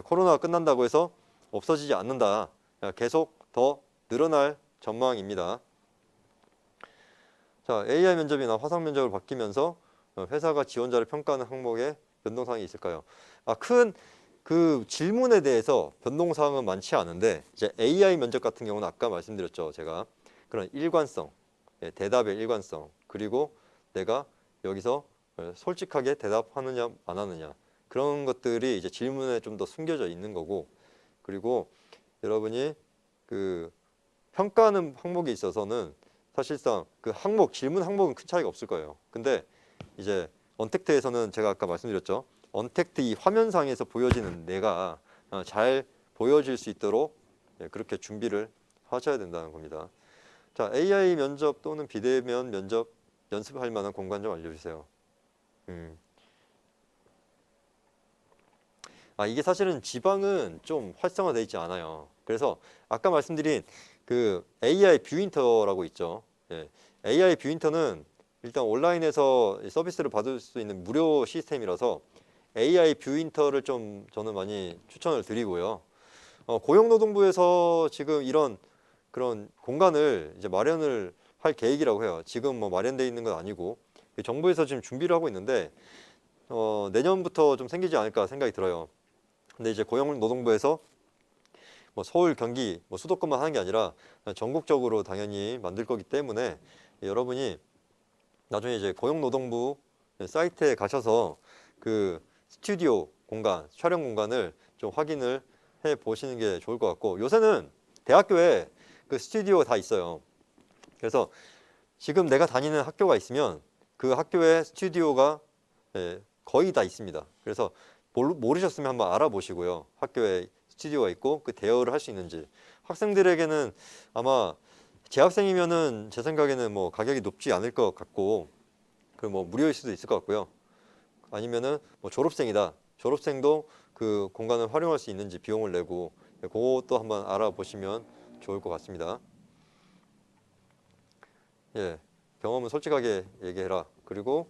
코로나가 끝난다고 해서 없어지지 않는다. 계속 더 늘어날 전망입니다. 자, AI 면접이나 화상 면접을 바뀌면서 회사가 지원자를 평가하는 항목에 변동사항이 있을까요? 큰 그 질문에 대해서 변동사항은 많지 않은데 이제 AI 면접 같은 경우는 아까 말씀드렸죠. 제가 그런 일관성, 대답의 일관성, 그리고 내가 여기서 솔직하게 대답하느냐 안 하느냐 그런 것들이 이제 질문에 좀 더 숨겨져 있는 거고, 그리고 여러분이 그 평가하는 항목에 있어서는 사실상 그 항목 질문 항목은 큰 차이가 없을 거예요. 근데 이제 언택트에서는 제가 아까 말씀드렸죠. 언택트 이 화면상에서 보여지는 내가 잘 보여질 수 있도록 그렇게 준비를 하셔야 된다는 겁니다. 자, AI 면접 또는 비대면 면접 연습할 만한 공간 좀 알려주세요. 이게 사실은 지방은 좀 활성화되어 있지 않아요. 그래서 아까 말씀드린 그 AI 뷰인터라고 있죠. 예. AI 뷰인터는 일단 온라인에서 이 서비스를 받을 수 있는 무료 시스템이라서 AI 뷰인터를 좀 저는 많이 추천을 드리고요. 고용노동부에서 지금 이런 그런 공간을 이제 마련을 할 계획이라고 해요. 지금 뭐 마련돼 있는 건 아니고 정부에서 지금 준비를 하고 있는데 내년부터 좀 생기지 않을까 생각이 들어요. 근데 이제 고용노동부에서 뭐 서울, 경기, 뭐 수도권만 하는 게 아니라 전국적으로 당연히 만들 거기 때문에 여러분이 나중에 이제 고용노동부 사이트에 가셔서 그 스튜디오 공간, 촬영 공간을 좀 확인을 해 보시는 게 좋을 것 같고, 요새는 대학교에 그 스튜디오가 다 있어요. 그래서 지금 내가 다니는 학교가 있으면 그 학교에 스튜디오가 거의 다 있습니다. 그래서 모르셨으면 한번 알아보시고요. 학교에 스튜디오가 있고 그 대여를 할 수 있는지. 학생들에게는 아마 재학생이면은 제 생각에는 뭐 가격이 높지 않을 것 같고, 그 뭐 무료일 수도 있을 것 같고요. 아니면은 뭐 졸업생이다. 졸업생도 그 공간을 활용할 수 있는지 비용을 내고, 그것도 한번 알아보시면 좋을 것 같습니다. 예, 경험은 솔직하게 얘기해라. 그리고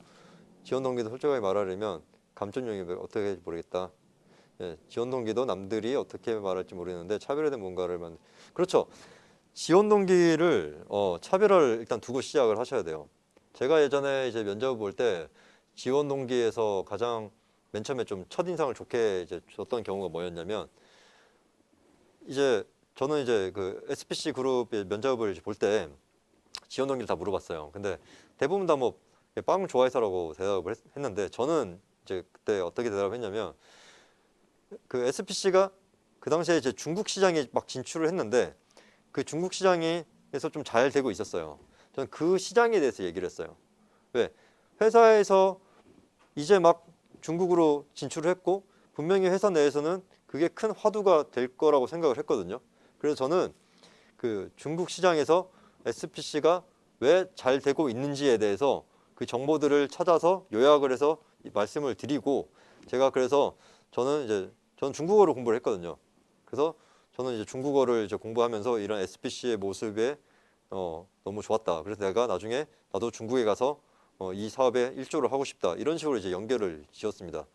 지원 동기도 솔직하게 말하려면 감점용이 어떻게 할지 모르겠다. 예, 지원 동기도 남들이 어떻게 말할지 모르겠는데 차별화된 뭔가를 그렇죠. 지원 동기를 차별화를 일단 두고 시작을 하셔야 돼요. 제가 예전에 이제 면접 볼 때 지원 동기에서 가장 맨 처음에 좀 첫인상을 좋게 이제 줬던 경우가 뭐였냐면, 이제 저는 이제 그 SPC 그룹의 면접을 볼 때 지원 동기를 다 물어봤어요. 근데 대부분 다 뭐 빵 좋아해서라고 대답을 했는데, 저는 이제 그때 어떻게 대답을 했냐면, 그 SPC가 그 당시에 이제 중국 시장에 막 진출을 했는데 그 중국 시장에서 좀 잘 되고 있었어요. 저는 그 시장에 대해서 얘기를 했어요. 왜? 회사에서 이제 막 중국으로 진출을 했고 분명히 회사 내에서는 그게 큰 화두가 될 거라고 생각을 했거든요. 그래서 저는 그 중국 시장에서 SPC가 왜 잘 되고 있는지에 대해서 그 정보들을 찾아서 요약을 해서 말씀을 드리고, 제가 그래서 저는 중국어로 공부를 했거든요. 그래서 저는 이제 중국어를 이제 공부하면서 이런 SPC의 모습에 너무 좋았다. 그래서 내가 나중에 나도 중국에 가서 이 사업에 일조를 하고 싶다. 이런 식으로 이제 연결을 지었습니다.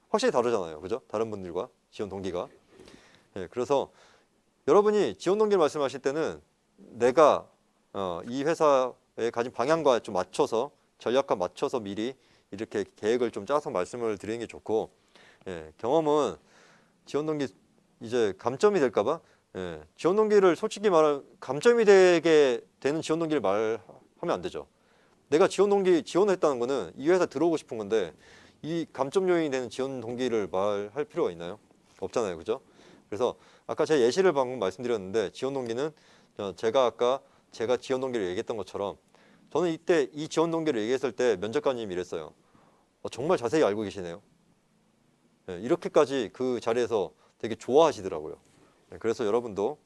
확실히 다르잖아요. 그죠? 다른 분들과 지원 동기가. 예, 그래서 여러분이 지원 동기를 말씀하실 때는 내가 이 회사에 가진 방향과 좀 맞춰서 전략과 맞춰서 미리 이렇게 계획을 좀 짜서 말씀을 드리는 게 좋고, 예, 경험은 지원 동기 이제 감점이 될까 봐, 예, 지원 동기를 솔직히 말하면 감점이 되게 되는 지원 동기를 말하면 안 되죠. 내가 지원 동기 지원했다는 거는 이 회사 들어오고 싶은 건데 이 감점 요인이 되는 지원 동기를 말할 필요가 있나요? 없잖아요. 그죠? 그래서 아까 제가 예시를 방금 말씀드렸는데, 지원 동기는 제가 지원 동기를 얘기했던 것처럼 저는 이때 이 지원 동기를 얘기했을 때 면접관님이 이랬어요. 정말 자세히 알고 계시네요. 예, 이렇게까지 그 자리에서 되게 좋아하시더라고요. 예, 그래서 여러분도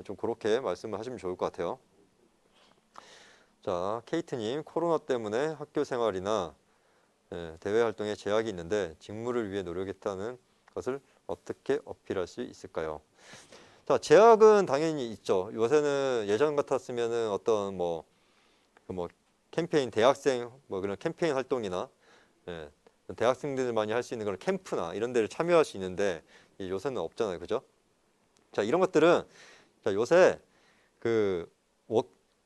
좀 그렇게 말씀을 하시면 좋을 것 같아요. 자, 케이트님, 코로나 때문에 학교 생활이나 대외 활동에 제약이 있는데 직무를 위해 노력했다는 것을 어떻게 어필할 수 있을까요? 자, 제약은 당연히 있죠. 요새는 예전 같았으면은 어떤 뭐 캠페인, 대학생 뭐 그런 캠페인 활동이나, 예, 대학생들만이 할 수 있는 그런 캠프나 이런 데를 참여할 수 있는데 요새는 없잖아요. 그죠? 자, 이런 것들은, 자, 요새 그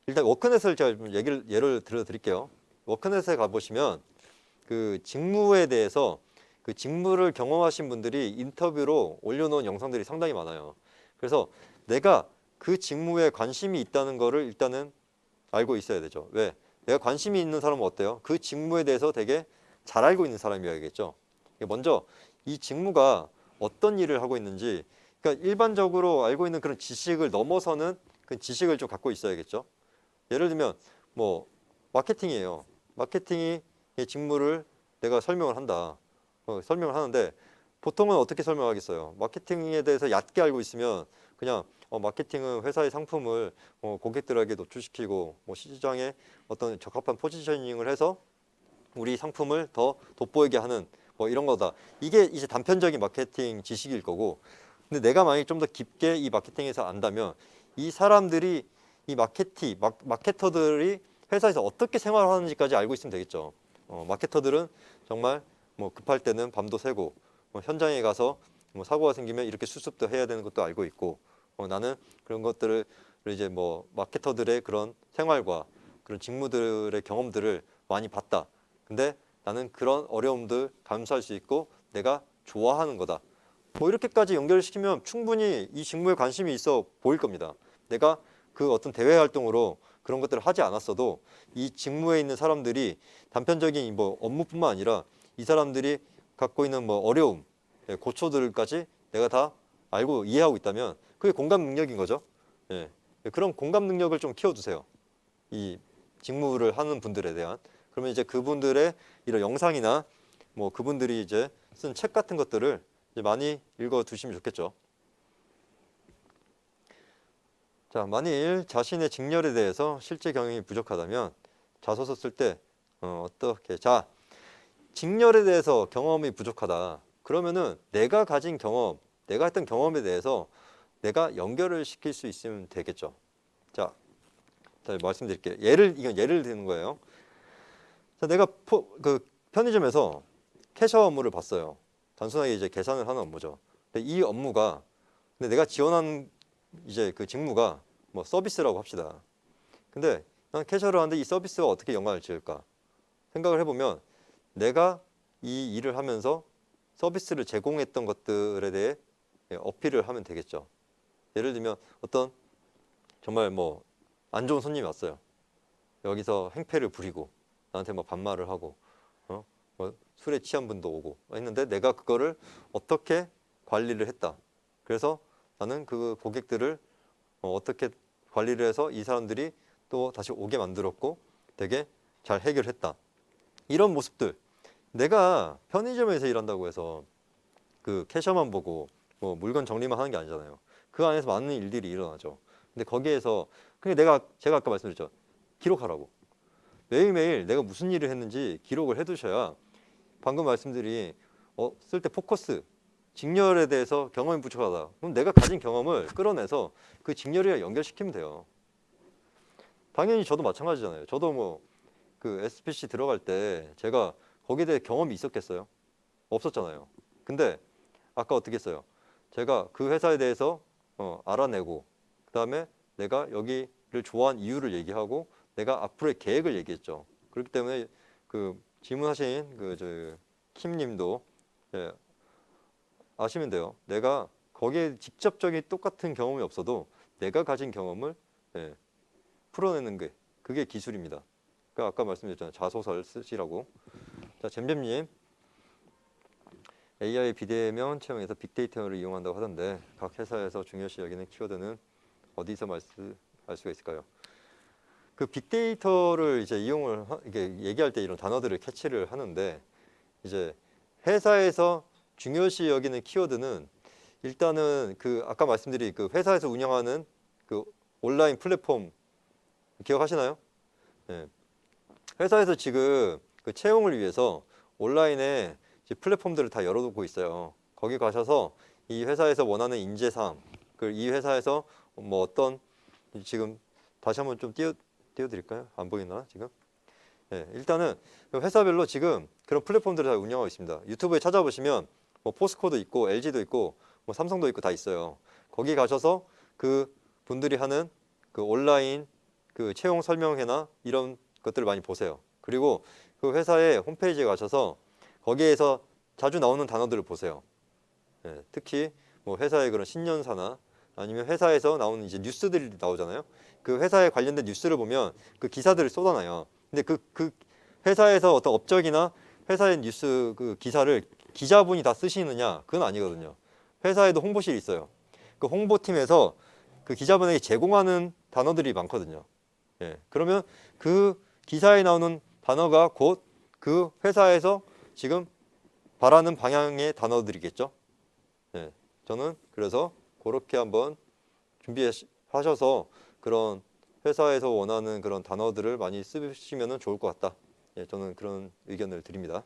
일단 워크넷을 제가 좀 예를 들어 드릴게요. 워크넷에 가보시면 그 직무에 대해서 그 직무를 경험하신 분들이 인터뷰로 올려놓은 영상들이 상당히 많아요. 그래서 내가 그 직무에 관심이 있다는 거를 일단은 알고 있어야 되죠. 왜? 내가 관심이 있는 사람은 어때요? 그 직무에 대해서 되게 잘 알고 있는 사람이어야겠죠. 먼저 이 직무가 어떤 일을 하고 있는지, 그러니까 일반적으로 알고 있는 그런 지식을 넘어서는 그 지식을 좀 갖고 있어야겠죠. 예를 들면 뭐 마케팅이에요. 마케팅이 이 직무를 내가 설명을 한다. 설명을 하는데 보통은 어떻게 설명하겠어요? 마케팅에 대해서 얕게 알고 있으면 그냥 마케팅은 회사의 상품을 고객들에게 노출시키고 뭐 시장에 어떤 적합한 포지셔닝을 해서 우리 상품을 더 돋보이게 하는 뭐 이런 거다. 이게 이제 단편적인 마케팅 지식일 거고, 근데 내가 만약에 좀 더 깊게 이 마케팅에서 안다면 이 사람들이 이 마케터들이 회사에서 어떻게 생활하는지까지 알고 있으면 되겠죠. 마케터들은 정말 뭐 급할 때는 밤도 새고 뭐 현장에 가서 뭐 사고가 생기면 이렇게 수습도 해야 되는 것도 알고 있고 나는 그런 것들을 이제 뭐 마케터들의 그런 생활과 그런 직무들의 경험들을 많이 봤다. 근데 나는 그런 어려움들 감수할 수 있고 내가 좋아하는 거다. 뭐 이렇게까지 연결시키면 충분히 이 직무에 관심이 있어 보일 겁니다. 내가 그 어떤 대외 활동으로 그런 것들을 하지 않았어도 이 직무에 있는 사람들이 단편적인 뭐 업무뿐만 아니라 이 사람들이 갖고 있는 뭐 어려움, 고초들까지 내가 다 알고 이해하고 있다면 그게 공감 능력인 거죠. 예. 그런 공감 능력을 좀 키워두세요. 이 직무를 하는 분들에 대한. 그러면 이제 그분들의 이런 영상이나 뭐 그분들이 이제 쓴 책 같은 것들을 이제 많이 읽어 두시면 좋겠죠. 자, 만일 자신의 직렬에 대해서 실제 경험이 부족하다면 자소서 쓸 때 어떻게 자, 직렬에 대해서 경험이 부족하다. 그러면은 내가 가진 경험, 내가 했던 경험에 대해서 내가 연결을 시킬 수 있으면 되겠죠. 자, 말씀드릴게요. 이건 예를 드는 거예요. 자, 내가 그 편의점에서 캐셔 업무를 봤어요. 단순하게 이제 계산을 하는 업무죠. 근데 이 업무가 근데 내가 지원한 이제 그 직무가 뭐 서비스라고 합시다. 근데 난 캐셔를 하는데 이 서비스와 어떻게 연관을 지을까? 생각을 해보면 내가 이 일을 하면서 서비스를 제공했던 것들에 대해 어필을 하면 되겠죠. 예를 들면 어떤 정말 뭐 안 좋은 손님이 왔어요. 여기서 행패를 부리고 나한테 막 반말을 하고 뭐 술에 취한 분도 오고 했는데 내가 그거를 어떻게 관리를 했다. 그래서 나는 그 고객들을 어떻게 관리를 해서 이 사람들이 또 다시 오게 만들었고 되게 잘 해결했다. 이런 모습들. 내가 편의점에서 일한다고 해서 그 캐셔만 보고 뭐 물건 정리만 하는 게 아니잖아요. 그 안에서 많은 일들이 일어나죠. 근데 거기에서 근데 제가 아까 말씀드렸죠. 기록하라고. 매일매일 내가 무슨 일을 했는지 기록을 해두셔야 방금 말씀드린 쓸 때 포커스, 직렬에 대해서 경험이 부족하다. 그럼 내가 가진 경험을 끌어내서 그 직렬이랑 연결시키면 돼요. 당연히 저도 마찬가지잖아요. 저도 뭐 그 SPC 들어갈 때 제가 거기에 대해 경험이 있었겠어요? 없었잖아요. 근데 아까 어떻게 했어요? 제가 그 회사에 대해서 알아내고 그다음에 내가 여기를 좋아한 이유를 얘기하고 내가 앞으로의 계획을 얘기했죠. 그렇기 때문에 그 질문하신 그 킴님도 예, 아시면 돼요. 내가 거기에 직접적인 똑같은 경험이 없어도 내가 가진 경험을 예, 풀어내는 게 그게 기술입니다. 그러니까 아까 말씀드렸잖아요. 자소서를 쓰시라고. 자, 잼잼님 AI 비대면 채용에서 빅데이터를 이용한다고 하던데 각 회사에서 중요시 여기는 키워드는 어디서 알 수가 있을까요? 그 빅데이터를 이제 이게 얘기할 때 이런 단어들을 캐치를 하는데 이제 회사에서 중요시 여기는 키워드는 일단은 그 아까 말씀드린 그 회사에서 운영하는 그 온라인 플랫폼 기억하시나요? 네. 회사에서 지금 그 채용을 위해서 온라인에 이제 플랫폼들을 다 열어두고 있어요. 거기 가셔서 이 회사에서 원하는 인재상, 이 회사에서 뭐 어떤 지금 다시 한번 좀 띄워드릴까요? 안 보이나 지금? 네, 일단은 회사별로 지금 그런 플랫폼들을 다 운영하고 있습니다. 유튜브에 찾아보시면 뭐 포스코도 있고 LG도 있고 뭐 삼성도 있고 다 있어요. 거기 가셔서 그 분들이 하는 그 온라인 그 채용 설명회나 이런 것들을 많이 보세요. 그리고 그 회사의 홈페이지에 가셔서 거기에서 자주 나오는 단어들을 보세요. 예, 특히 뭐 회사의 그런 신년사나 아니면 회사에서 나오는 이제 뉴스들이 나오잖아요. 그 회사에 관련된 뉴스를 보면 그 기사들을 쏟아놔요. 근데 그 회사에서 어떤 업적이나 회사의 뉴스 그 기사를 기자분이 다 쓰시느냐? 그건 아니거든요. 회사에도 홍보실이 있어요. 그 홍보팀에서 그 기자분에게 제공하는 단어들이 많거든요. 예, 그러면 그 기사에 나오는 단어가 곧 그 회사에서 지금 바라는 방향의 단어들이겠죠. 예, 저는 그래서 그렇게 한번 준비하셔서 그런 회사에서 원하는 그런 단어들을 많이 쓰시면 좋을 것 같다. 예, 저는 그런 의견을 드립니다.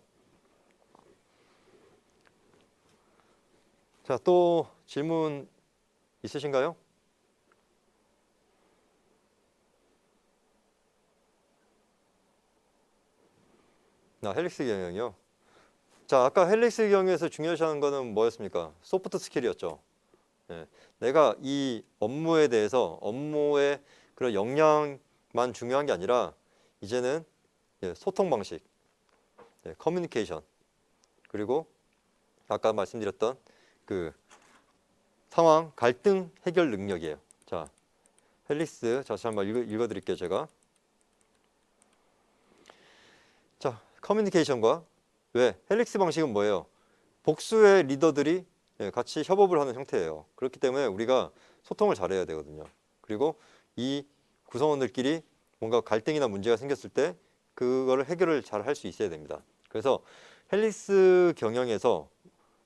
자, 또 질문 있으신가요? 헬릭스 경영이요. 자, 아까 헬릭스 경영에서 중요시하는 거는 뭐였습니까? 소프트 스킬이었죠. 예, 내가 이 업무에 대해서 업무의 그런 역량만 중요한 게 아니라 이제는 소통 방식, 커뮤니케이션, 그리고 아까 말씀드렸던 그 상황 갈등 해결 능력이에요. 자, 헬릭스 다시 한번 읽어드릴게요, 제가. 자, 커뮤니케이션과 왜 헬릭스 방식은 뭐예요? 복수의 리더들이 같이 협업을 하는 형태예요. 그렇기 때문에 우리가 소통을 잘해야 되거든요. 그리고 이 구성원들끼리 뭔가 갈등이나 문제가 생겼을 때 그거를 해결을 잘 할 수 있어야 됩니다. 그래서 헬릭스 경영에서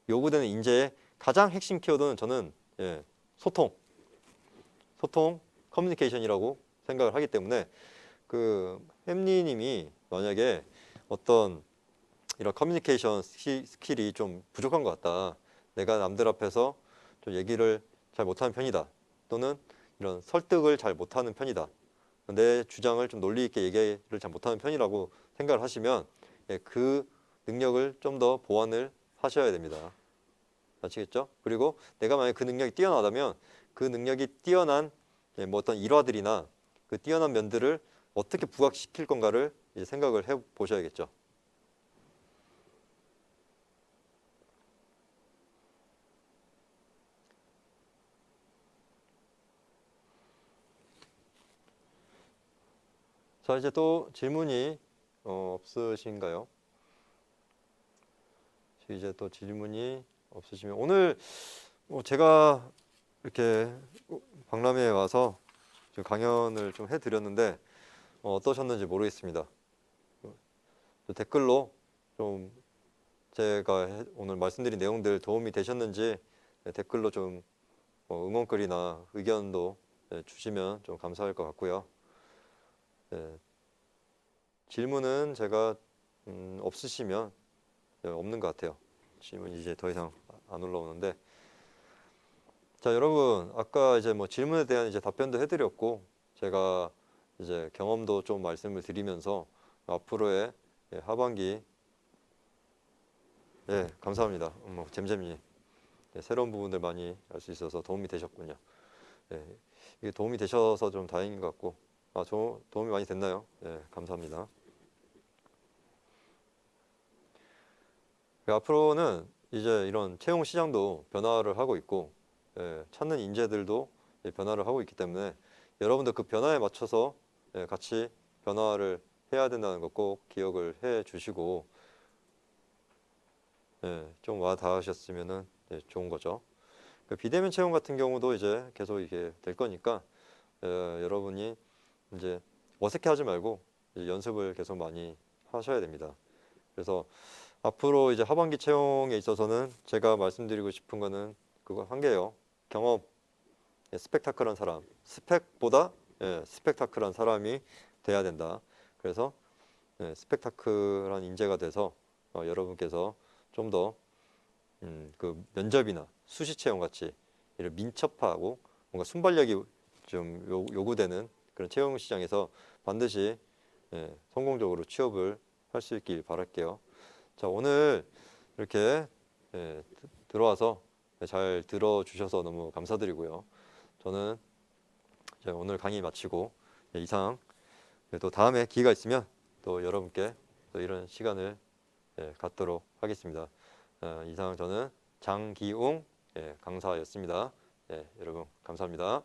요구되는 인재의 가장 핵심 키워드는 저는 소통, 커뮤니케이션이라고 생각을 하기 때문에 그 햄리님이 만약에 어떤 이런 커뮤니케이션 스킬이 좀 부족한 것 같다. 내가 남들 앞에서 좀 얘기를 잘 못하는 편이다. 또는 이런 설득을 잘 못하는 편이다. 내 주장을 좀 논리 있게 얘기를 잘 못하는 편이라고 생각을 하시면 그 능력을 좀 더 보완을 하셔야 됩니다. 아시겠죠? 그리고 내가 만약 그 능력이 뛰어나다면 그 능력이 뛰어난 뭐 어떤 일화들이나 그 뛰어난 면들을 어떻게 부각시킬 건가를 이제 생각을 해 보셔야겠죠. 자, 이제 또 질문이 없으신가요? 이제 또 질문이 없으시면 오늘 제가 이렇게 박람회에 와서 좀 강연을 좀 해드렸는데 어떠셨는지 모르겠습니다. 댓글로 좀 제가 오늘 말씀드린 내용들 도움이 되셨는지 댓글로 좀 응원글이나 의견도 주시면 좀 감사할 것 같고요. 질문은 제가 없으시면 없는 것 같아요. 질문이 이제 더 이상 안 올라오는데, 자, 여러분 아까 이제 뭐 질문에 대한 이제 답변도 해드렸고 제가 이제 경험도 좀 말씀을 드리면서 앞으로의 하반기 감사합니다. 잼잼이 새로운 부분들 많이 알 수 있어서 도움이 되셨군요. 이게 도움이 되셔서 좀 다행인 것 같고 도움이 많이 됐나요? 감사합니다. 앞으로는 이제 이런 채용 시장도 변화를 하고 있고 찾는 인재들도 변화를 하고 있기 때문에 여러분들 그 변화에 맞춰서 같이 변화를 해야 된다는 거 꼭 기억을 해 주시고 좀 와 닿으셨으면 좋은 거죠. 그 비대면 채용 같은 경우도 이제 계속 이게 될 거니까 여러분이 이제 어색해하지 말고 이제 연습을 계속 많이 하셔야 됩니다. 그래서 앞으로 이제 하반기 채용에 있어서는 제가 말씀드리고 싶은 거는 그거 한 개예요. 경험, 스펙타클한 사람, 스펙보다 스펙타클한 사람이 돼야 된다. 그래서 스펙타클한 인재가 돼서 여러분께서 좀 더 그 면접이나 수시 채용 같이 이런 민첩하고 뭔가 순발력이 좀 요구되는 그런 채용 시장에서 반드시 성공적으로 취업을 할 수 있길 바랄게요. 자, 오늘 이렇게 들어와서 잘 들어주셔서 너무 감사드리고요. 저는 이제 오늘 강의 마치고 이상 또 다음에 기회가 있으면 또 여러분께 또 이런 시간을 갖도록 하겠습니다. 이상 저는 장기웅 강사였습니다. 여러분 감사합니다.